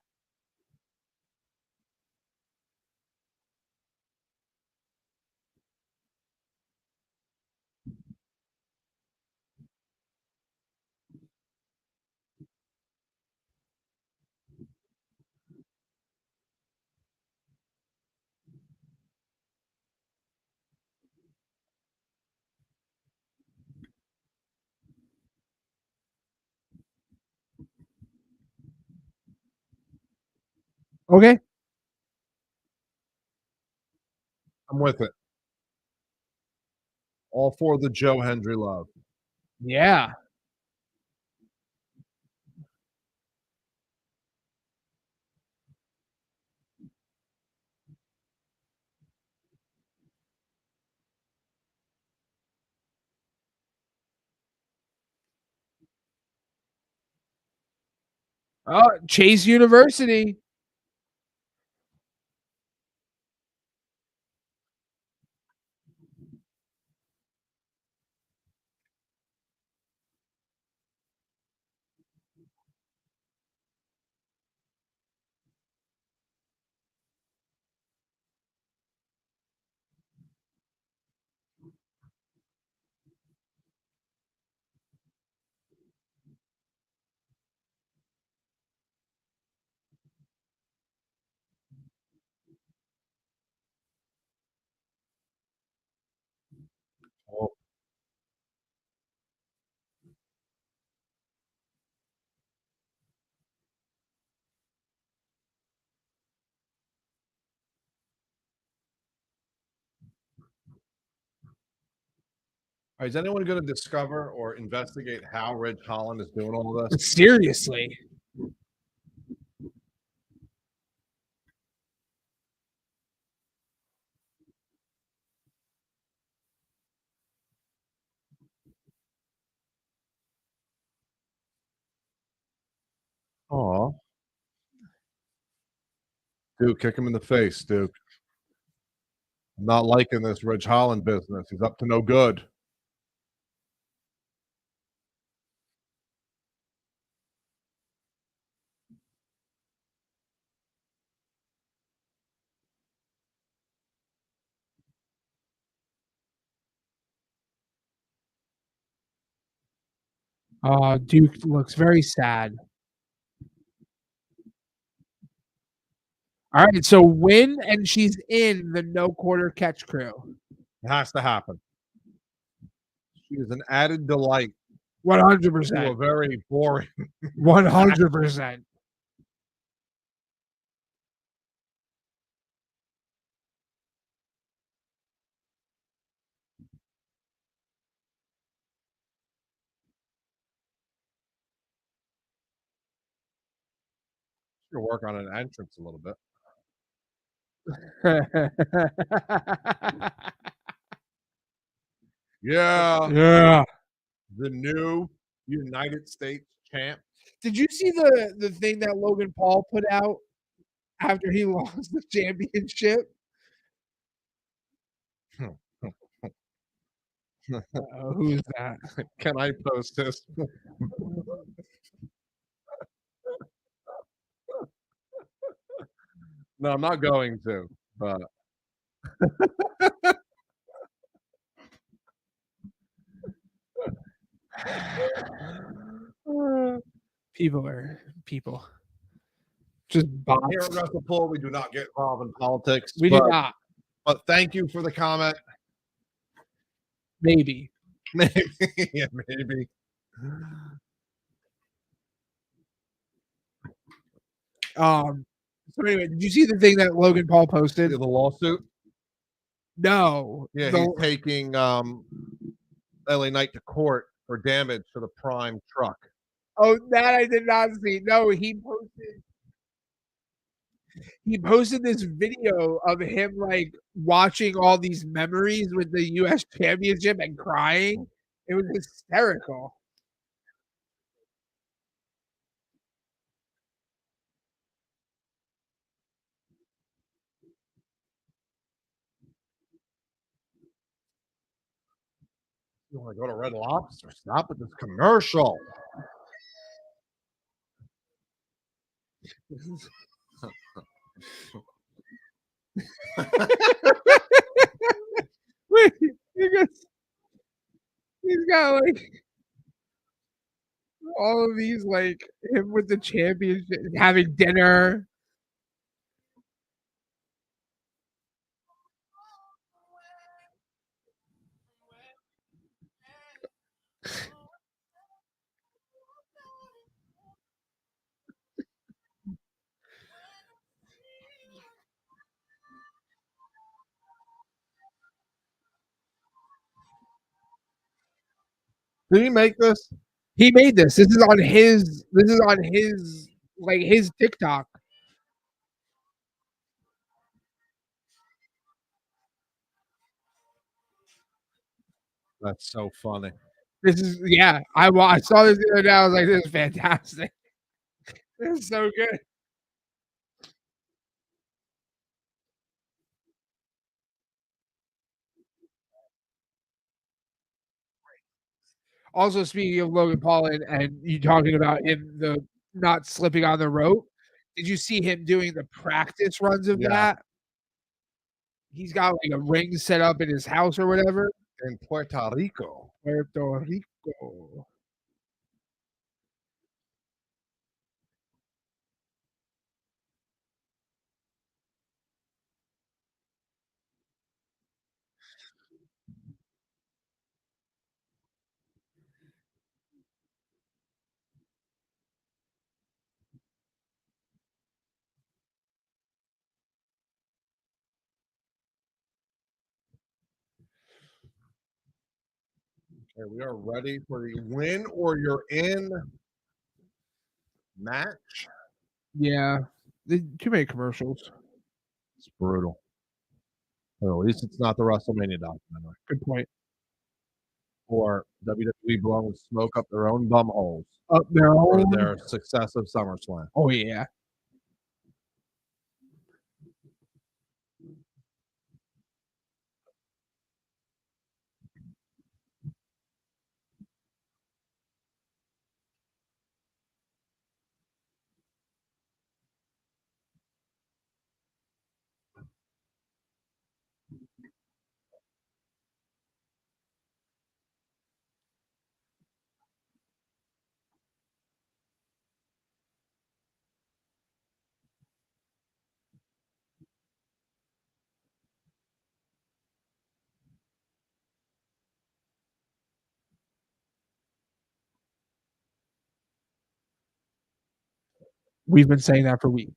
Okay. I'm with it. All for the Joe Hendry love. Yeah. Oh, Chase University. Oh, is anyone going to discover or investigate how Ridge Holland is doing all this? Seriously. Aw. Duke, kick him in the face, Duke. I'm not liking this Ridge Holland business. He's up to no good. Duke looks very sad. All right, so win and she's in the no quarter catch crew. It has to happen. She is an added delight to a 100%. very boring. 100%. She'll work on an entrance a little bit. Yeah, Yeah. the new United States champ. Did you see the thing that Logan Paul put out after he lost the championship? Who's that? Can I post this? No, I'm not going to. But People. Just bots. here at WrestlePool, we do not get involved in politics. We did not. But thank you for the comment. Maybe. Maybe. Yeah, maybe. So anyway, did you see the thing that Logan Paul posted? The lawsuit. No. Yeah, he's taking LA Knight to court for damage to the Prime truck. Oh, that I did not see. No, he posted this video of him like watching all these memories with the US championship and crying. It was hysterical. You want to go to Red Lobster? Stop with this commercial. Wait, he's got like all of these like him with the championship having dinner. Did he make this? He made this. This is on his like his TikTok. That's so funny. This is I saw this the other day. I was like, this is fantastic. This is so good. Also, speaking of Logan Paul and you talking about him the not slipping on the rope, did you see him doing the practice runs of that? He's got like a ring set up in his house or whatever. In Puerto Rico. Puerto Rico. Okay, we are ready for the win or you're in match. Yeah. Too many commercials. It's brutal. Well, at least it's not the WrestleMania documentary. Good point. Or WWE blowing smoke up their own bum holes Up their for own. their success of SummerSlam. Oh yeah. We've been saying that for weeks.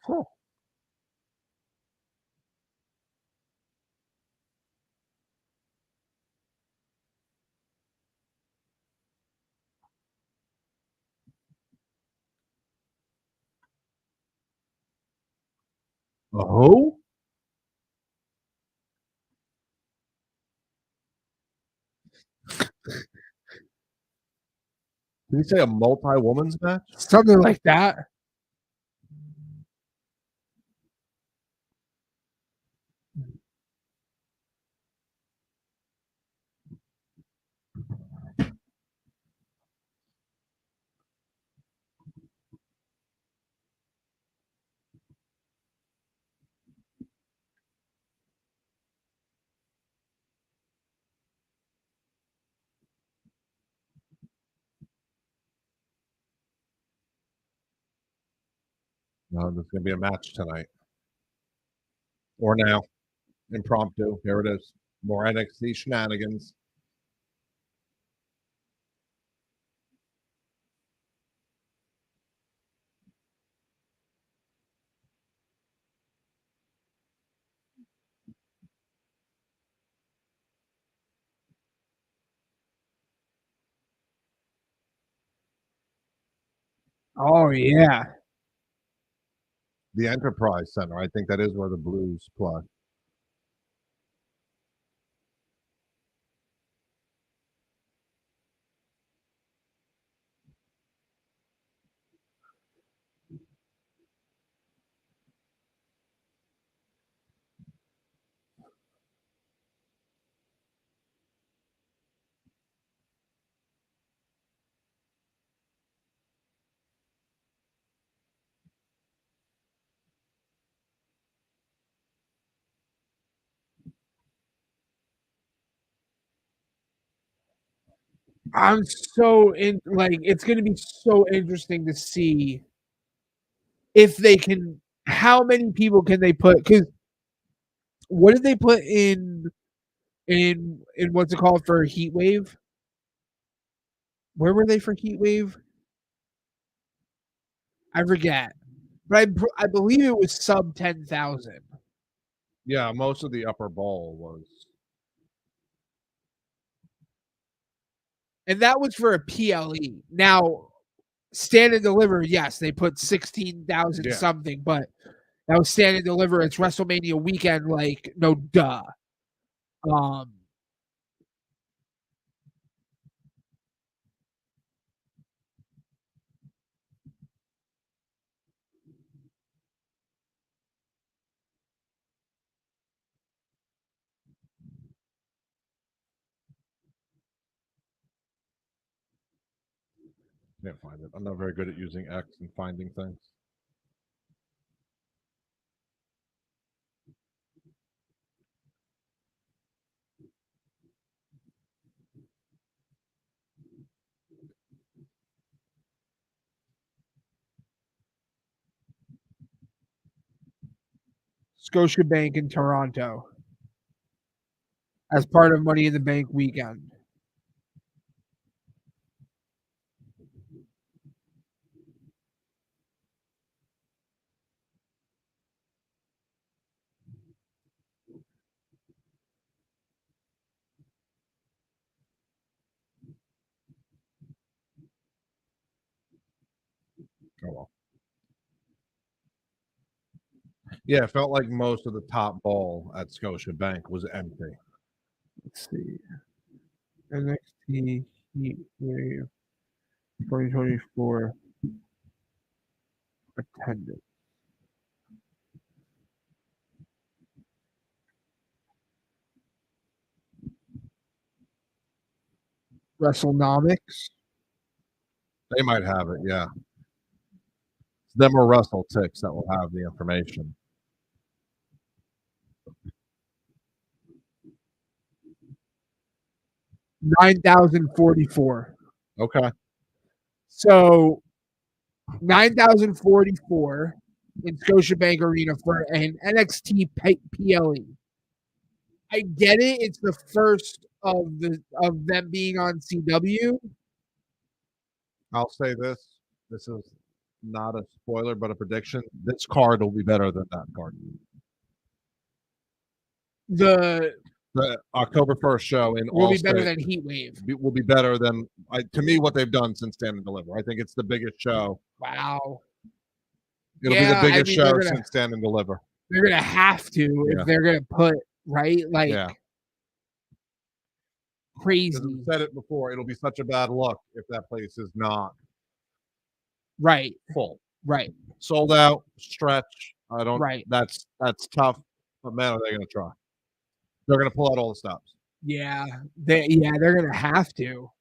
Cool. Oh, did you say a multi-woman's match? Something like that. No, there's going to be a match tonight or now. Impromptu. Here it is. More NXT shenanigans. Oh yeah. The Enterprise Center. I think that is where the Blues play. I'm so in like it's gonna be so interesting to see if they can how many people can they put because what did they put in what's it called for Heat Wave? Where were they for Heat Wave? I forget. But I believe it was sub 10,000. Yeah, most of the upper bowl was. And that was for a PLE. Now, stand and deliver, yes, they put 16,000 Yeah. something, but that was stand and deliver. It's WrestleMania weekend, like, no duh. Can't find it. I'm not very good at using X and finding things. Scotiabank in Toronto as part of Money in the Bank weekend. Oh well. Yeah, it felt like most of the top bowl at Scotiabank was empty. Let's see. NXT Heat Wave 2024 attendance. WrestleNomics. They might have it, yeah. It's them or Russell Ticks that will have the information. $9,044. Okay. So 9,044 in Scotiabank Arena for an NXT PLE. I get it. It's the first of them being on CW. I'll say this. This is not a spoiler, but a prediction. This card will be better than that card. The The October 1st show in will all be better state than Heat Wave. will be better than to me what they've done since Stand and Deliver. I think it's the biggest show. Wow. It'll be the Yeah, biggest mean, show since Stand and Deliver. They're gonna have to Yeah. if they're gonna put right like Yeah. crazy. Because I've said it before, it'll be such a bad look if that place is not Right. full. Right. Sold out, stretch. I don't Right. that's tough, but man, are they gonna try? They're gonna pull out all the stops. Yeah. They're gonna have to.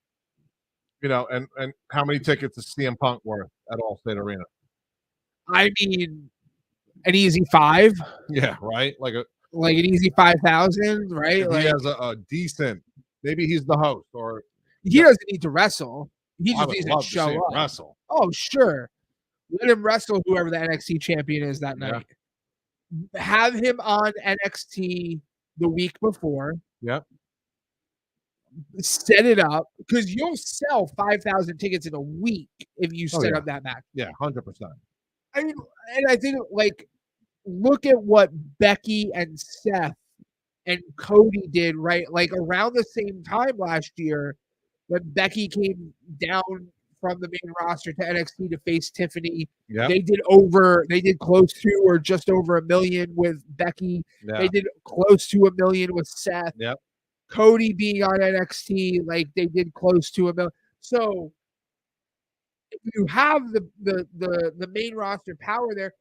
You know, and how many tickets is CM Punk worth at Allstate Arena? I mean, an easy 5. Yeah, right. Like an easy 5,000, right? if he has a decent, maybe he's the host, or he doesn't need to wrestle. He I just would needs to love to see show him up. wrestle. Oh, sure. Let him wrestle whoever the NXT champion is that night. Have him on NXT the week before. Yep. Set it up because you'll sell 5,000 tickets in a week if you set up that match. Yeah, 100%. I mean, and I think like look at what Becky and Seth and Cody did, right? Like around the same time last year when Becky came down from the main roster to NXT to face Tiffany. Yeah. They did close to or just over 1 million with Becky. Yeah. They did close to 1 million with Seth. Yep. Cody being on NXT, like they did close to 1 million. So if you have the main roster power there,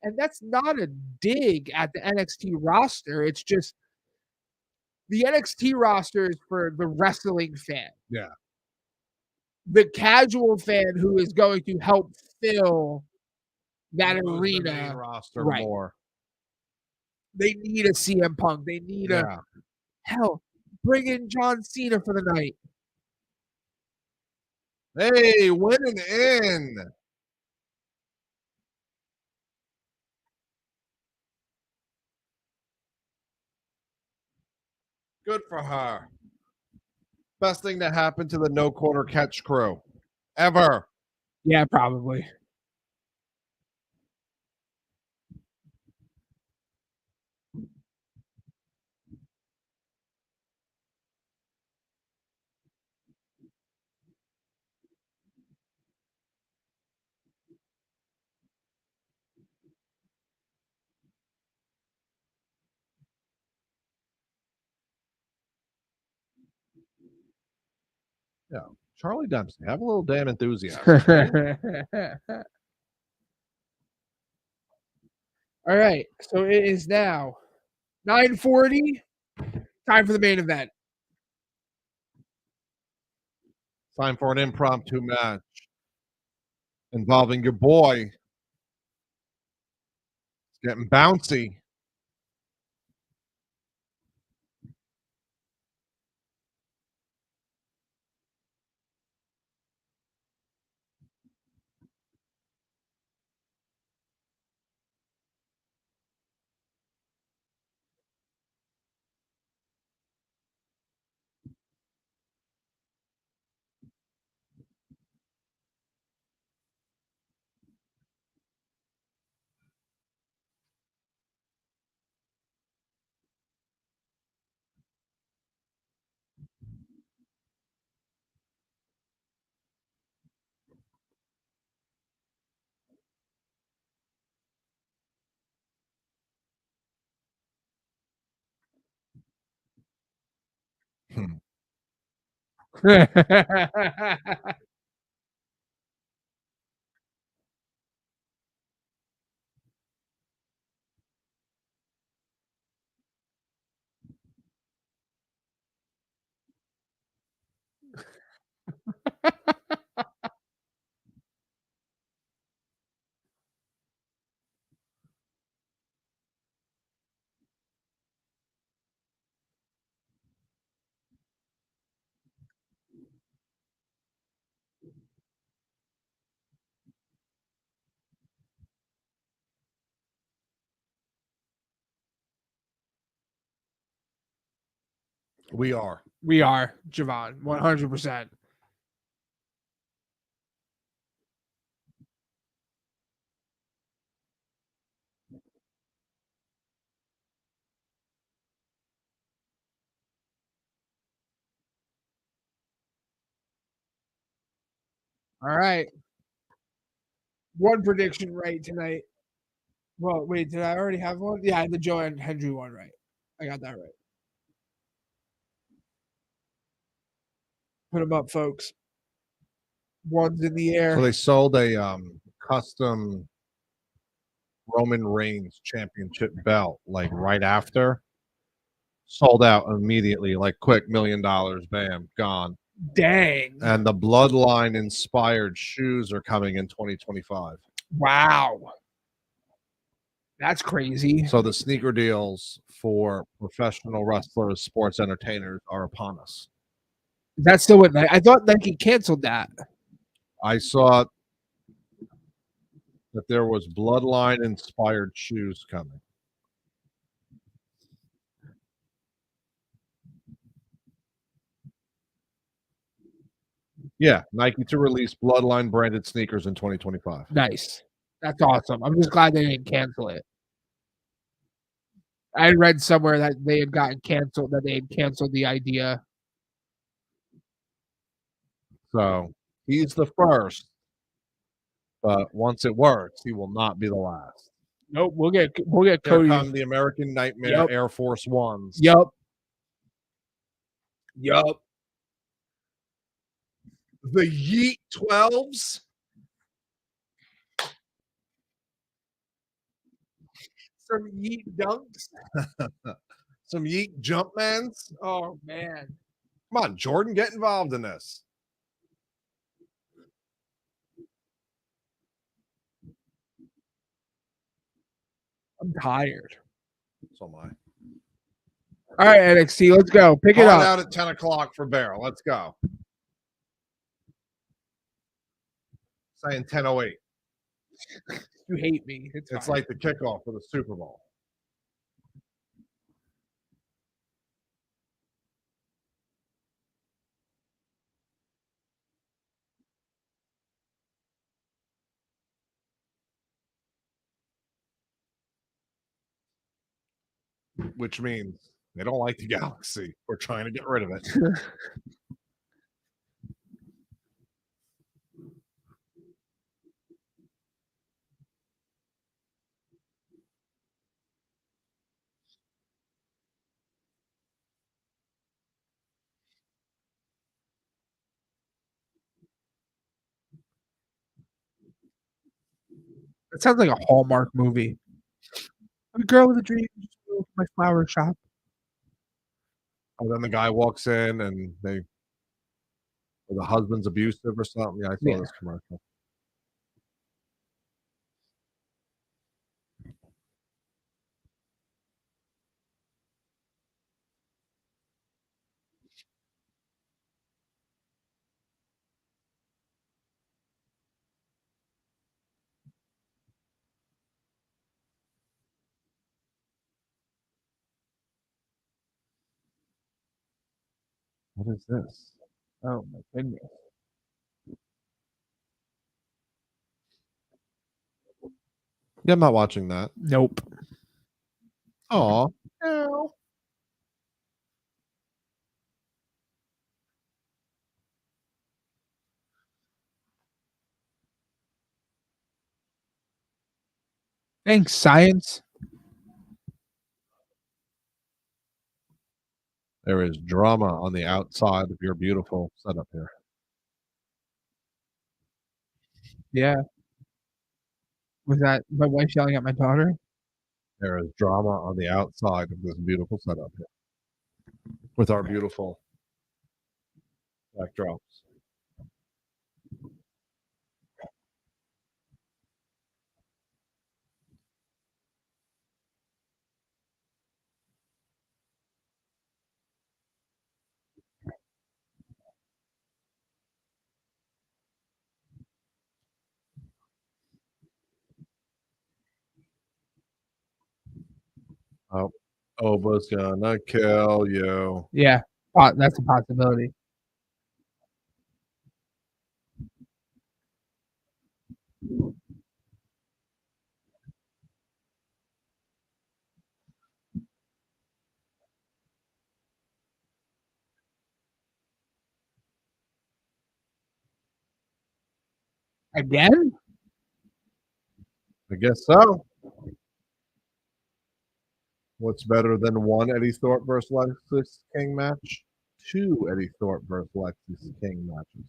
and that's not a dig at the NXT roster. It's just the NXT roster is for the wrestling fan. Yeah. The casual fan who is going to help fill that arena. The main roster more. They need a CM Punk. They need hell, bring in John Cena for the night. Hey, winning in. Good for her. Best thing to happen to the No Quarter Catch crew ever. Yeah, probably. Yeah, Charlie Dempsey, have a little damn enthusiasm. All right, so it is now 9:40. Time for the main event. Time for an impromptu match involving your boy. It's getting bouncy. We are. We are, Javon, 100%. All right. One prediction right tonight. Well, wait, did I already have one? Yeah, the Joe and Hendry one right. I got that right. Put them up, folks. One's in the air. So they sold a custom Roman Reigns championship belt like right after. Sold out immediately, like quick, $1 million, bam, gone. Dang. And the Bloodline inspired shoes are coming in 2025. Wow. That's crazy. So the sneaker deals for professional wrestlers, sports entertainers are upon us. That's still what I thought Nike canceled that. I saw that there was Bloodline inspired shoes coming. Yeah, Nike to release Bloodline branded sneakers in 2025. Nice. That's awesome. I'm just glad they didn't cancel it. I read somewhere that they had gotten canceled, that they had canceled the idea. So he's the first, but once it works, he will not be the last. Nope, we'll get Here Cody. come the American Nightmare Yep. Air Force Ones. Yep. The Yeet 12s. Some Yeet dunks. Some Yeet Jumpmans. Oh man. Come on, Jordan, get involved in this. I'm tired. So am I. All right, NXT, let's go. Pick it Hard up. out at 10 o'clock for Bear. Let's go. Saying 10:08. You hate me. It's fine. like the kickoff for the Super Bowl. Which means they don't like the Galaxy. We're trying to get rid of it. It sounds like a Hallmark movie. I'm a girl with a dream. Just go to my flower shop. And then the guy walks in and the husband's abusive or something. Yeah, I saw this commercial. What is this? Oh my goodness. Yeah, I'm not watching that. Nope. Oh, no. Thanks, science. There is drama on the outside of your beautiful setup here. Yeah. Was that my wife yelling at my daughter? There is drama on the outside of this beautiful setup here with our beautiful backdrops. Oh, Oba's gonna kill you. Yeah. That's a possibility. Again? I guess so. What's better than one Eddie Thorpe versus Lexis King match? Two Eddie Thorpe versus Lexis King matches.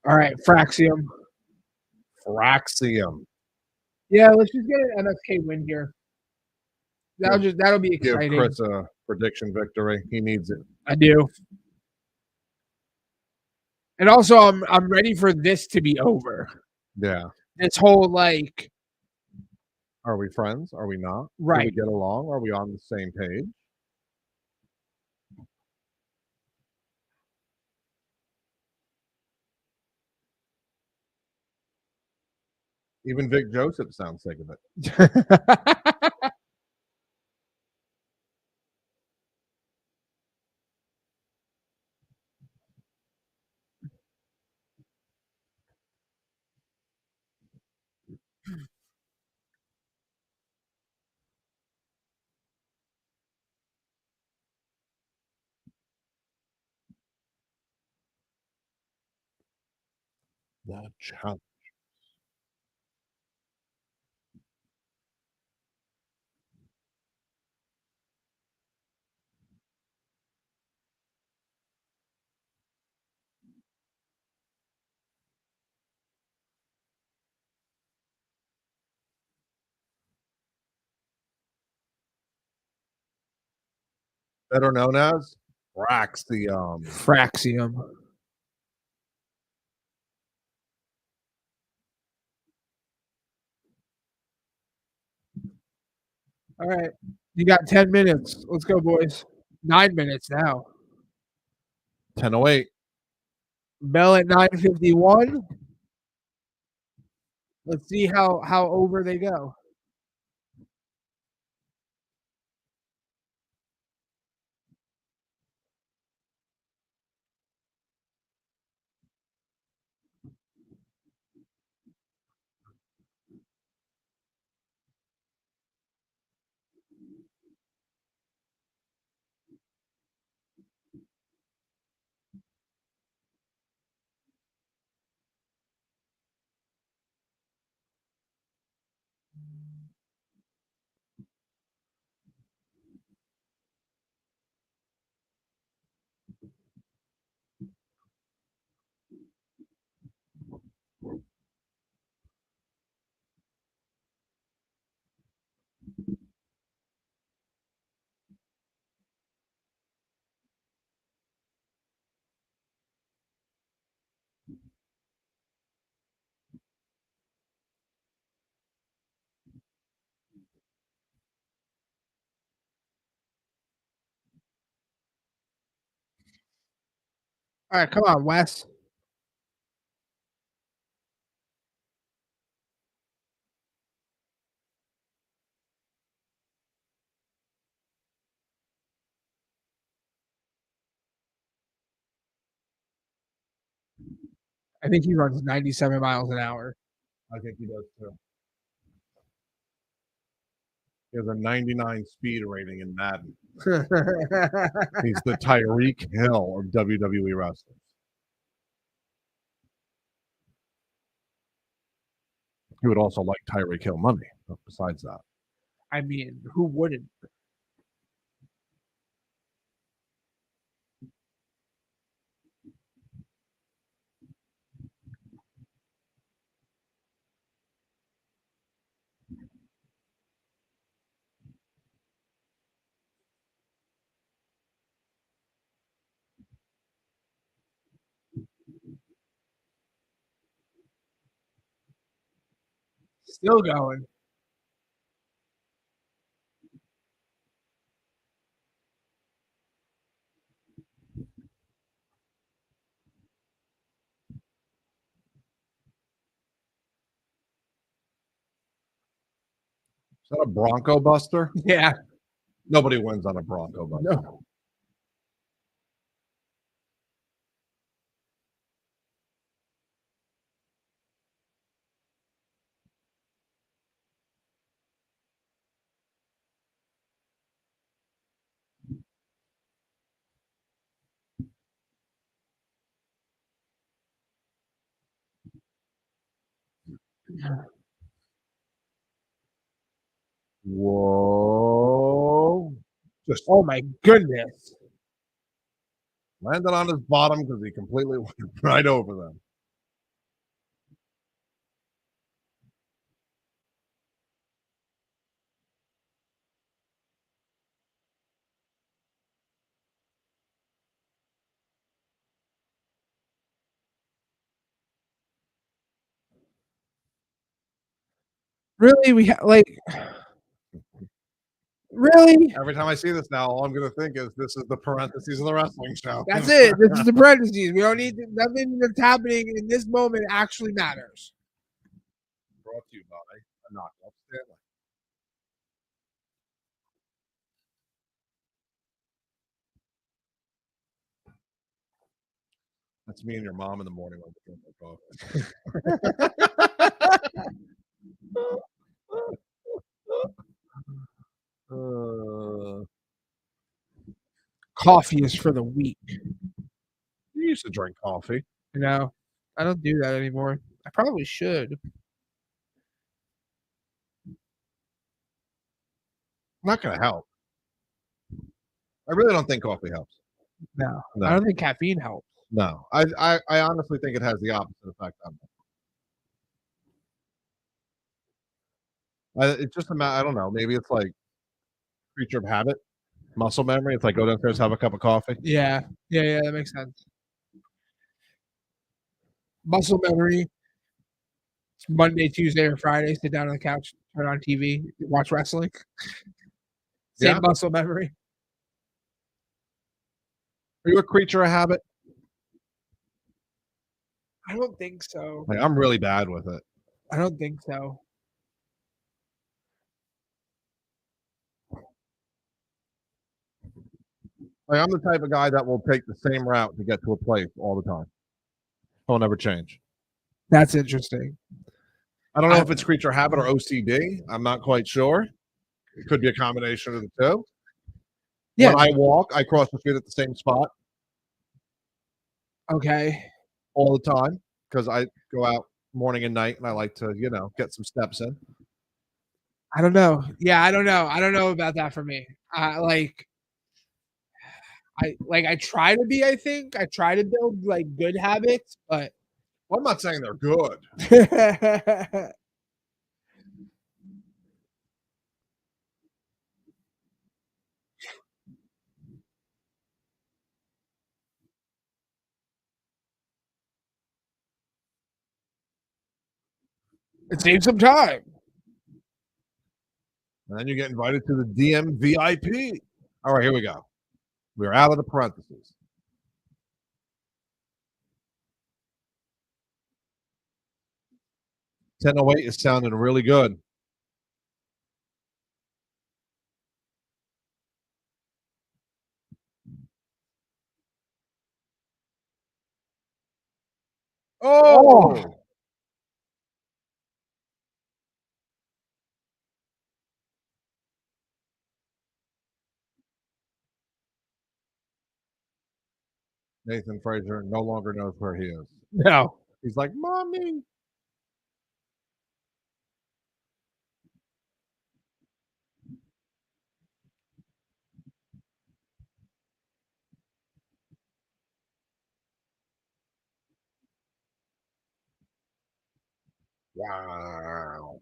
All right, Fraxium. Fraxium. Yeah, let's just get an MSK win here. That'll be Give exciting. Chris a prediction victory. He needs it. I do. And also I'm ready for this to be over. Yeah. This whole like, are we friends? Are we not? Right. Do we get along? Are we on the same page? Even Vic Joseph sounds sick of it. The challenge. Better known as Fraxium. Fraxium. All right. You got 10 minutes. Let's go, boys. 9 minutes now. 10:08. Bell at 9:51. Let's see how over they go. All right, come on, Wes. I think he runs 97 miles an hour. I think he does too. He has a 99 speed rating in Madden. He's the Tyreek Hill of WWE wrestling. He would also like Tyreek Hill money, but besides that. I mean, who wouldn't? Still going. Is that a Bronco Buster? Yeah. Nobody wins on a Bronco Buster. No. Whoa. Just Oh my goodness. landed on his bottom because he completely went right over them. Really? Really? Every time I see this now, all I'm going to think is this is the parentheses of the wrestling show. That's it. This is the parentheses. We don't need nothing that's happening in this moment actually matters. Brought to you by a knockoff Stanley. That's me and your mom in the morning when we drink coffee. Coffee is for the weak. You used to drink coffee. You know, I don't do that anymore. I probably should. Not going to help. I really don't think coffee helps. No, No. I don't think caffeine helps. No, I honestly think it has the opposite effect on me. It's just I don't know. Maybe it's like creature of habit, muscle memory. It's like go downstairs, have a cup of coffee. Yeah, that makes sense. Muscle memory. It's Monday, Tuesday, or Friday. Sit down on the couch, turn on TV, watch wrestling. Same Yeah. muscle memory. Are you a creature of habit? I don't think so. Like, I'm really bad with it. I don't think so. Like, I'm the type of guy that will take the same route to get to a place all the time. I'll never change. That's interesting. I don't know if it's creature habit or OCD. I'm not quite sure. It could be a combination of the two. Yeah. When I walk, I cross the street at the same spot Okay. all the time because I go out morning and night and I like to, get some steps in. I don't know. Yeah, I don't know. I don't know about that for me. I try to be, I think. I try to build like good habits, but Well, I'm not saying they're good. it saves some time. And then you get invited to the DM VIP. All right, here we go. We're out of the parentheses. 10:08 is sounding really good. Oh, Oh, Nathan Frazier no longer knows where he is. no. He's like, "Mommy." Wow.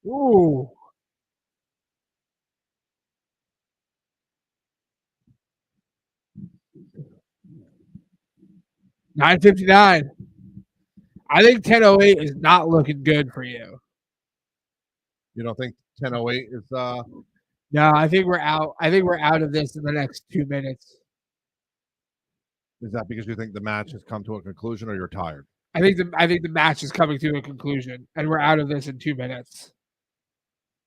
Ooh. 9:59. I think 10:08 is not looking good for you. You don't think 10:08 is No, I think we're out. I think we're out of this in the next 2 minutes. is that because you think the match has come to a conclusion or you're tired? I think the match is coming to a conclusion, and we're out of this in 2 minutes.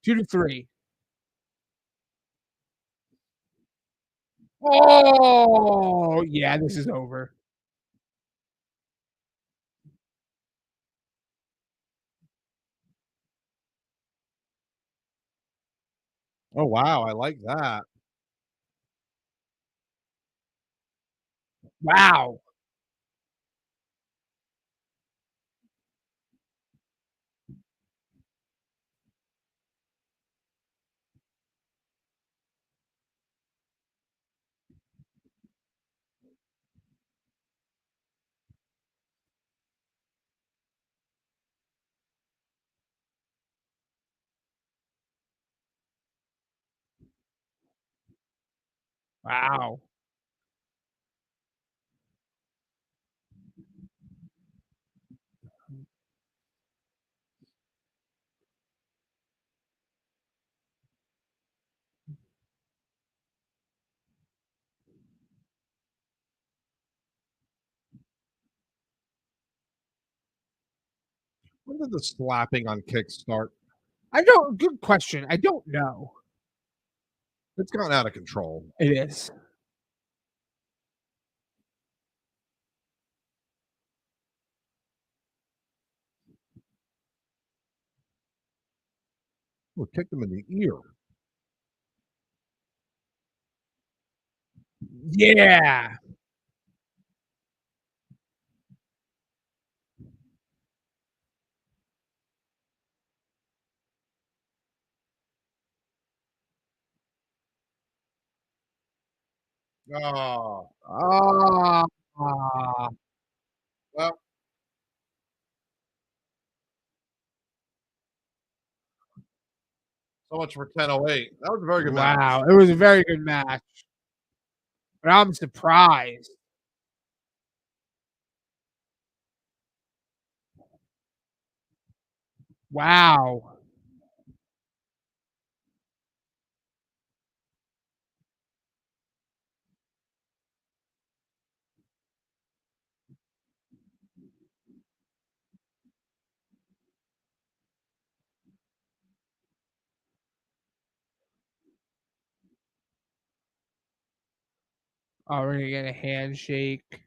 2 to 3. Oh yeah, this is over. Oh wow, I like that. Wow. Wow. When did the slapping on kicks start? I don't. Good question. I don't know. It's gone out of control. It is. Oh, kicked him in the ear. Yeah. Oh, Ah. well, so much for 10:08. That was a very good match. Wow. It was a very good match, but I'm surprised. Wow. Oh, we're gonna get a handshake.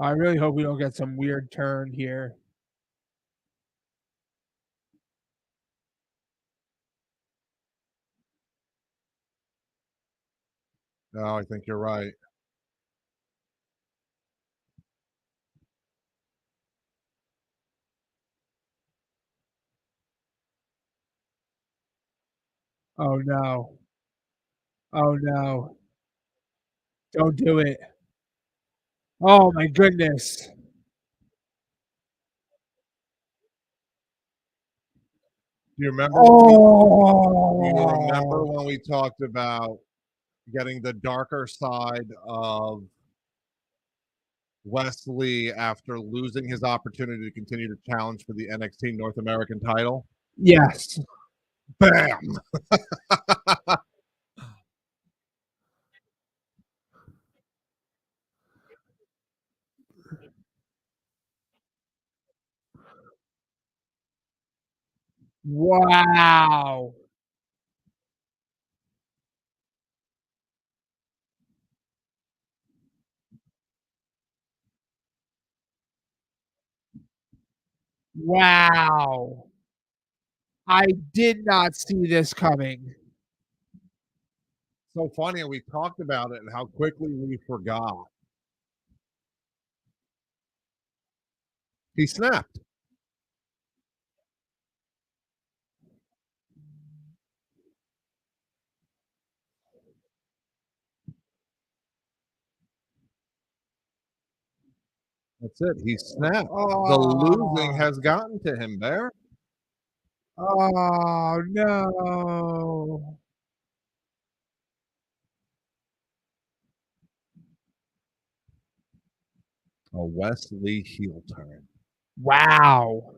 I really hope we don't get some weird turn here. No, I think you're right. Oh no. Oh no. Don't do it. Oh my goodness. Do you remember Oh. when we talked about getting the darker side of Wesley after losing his opportunity to continue to challenge for the NXT North American title? Yes. Bam! Wow. Wow. I did not see this coming. So funny, we talked about it and how quickly we forgot. He snapped. That's it. He snapped. The losing Oh. has gotten to him, Bear. Oh no. A Wesley heel turn. Wow.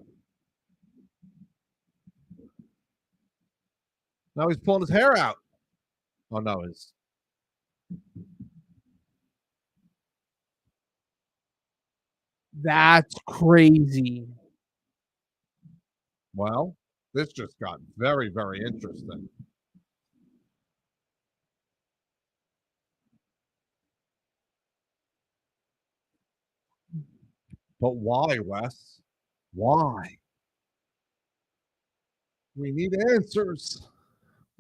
Now he's pulling his hair out. Oh no, his That's crazy. well, this just got very, very interesting. But why, Wes? Why? We need answers.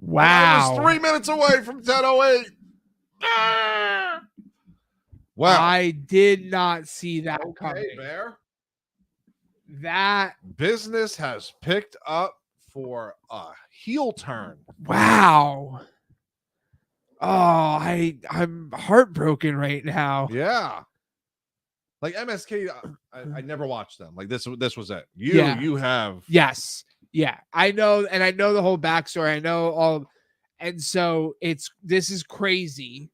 And I was Wow. 3 minutes away from 10:08. Ah! Wow. I did not see that Okay, coming. Bear. That Business has picked up for a heel turn. wow. Oh, I'm heartbroken right now. Yeah. Like MSK, I never watched them. Like this was it. Yeah. You have Yes. Yeah. I know, and I know the whole backstory. I know all, and so this is crazy.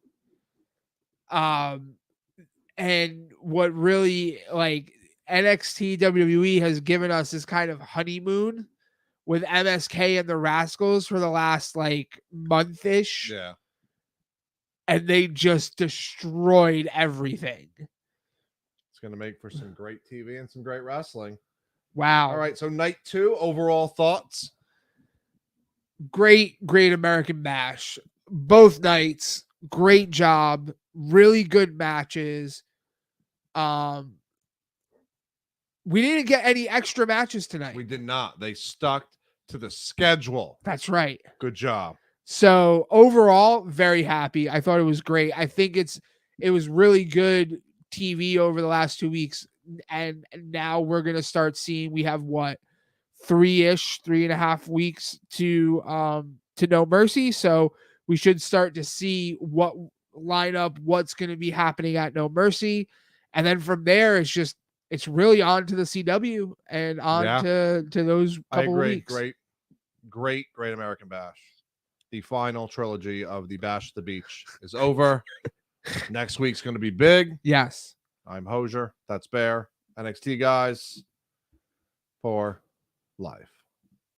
And what really like NXT WWE has given us this kind of honeymoon with MSK and the Rascals for the last like month-ish. yeah. And they just destroyed everything. It's gonna make for some great TV and some great wrestling. Wow. All right, so night 2, overall thoughts. Great American Bash. Both nights, great job, really good matches. We didn't get any extra matches tonight. We did not. They stuck to the schedule. That's right. Good job. So overall, very happy. I thought it was great. I think it was really good TV over the last 2 weeks, and now we're gonna start seeing. We have what 3.5 weeks to No Mercy, so we should start to see what lineup, what's going to be happening at No Mercy, and then from there it's really on to the CW and on to those couple of weeks. Great American Bash. The final trilogy of the Bash at the Beach is over. Next week's going to be big. Yes. I'm Hosier. That's Bear. NXT guys for life.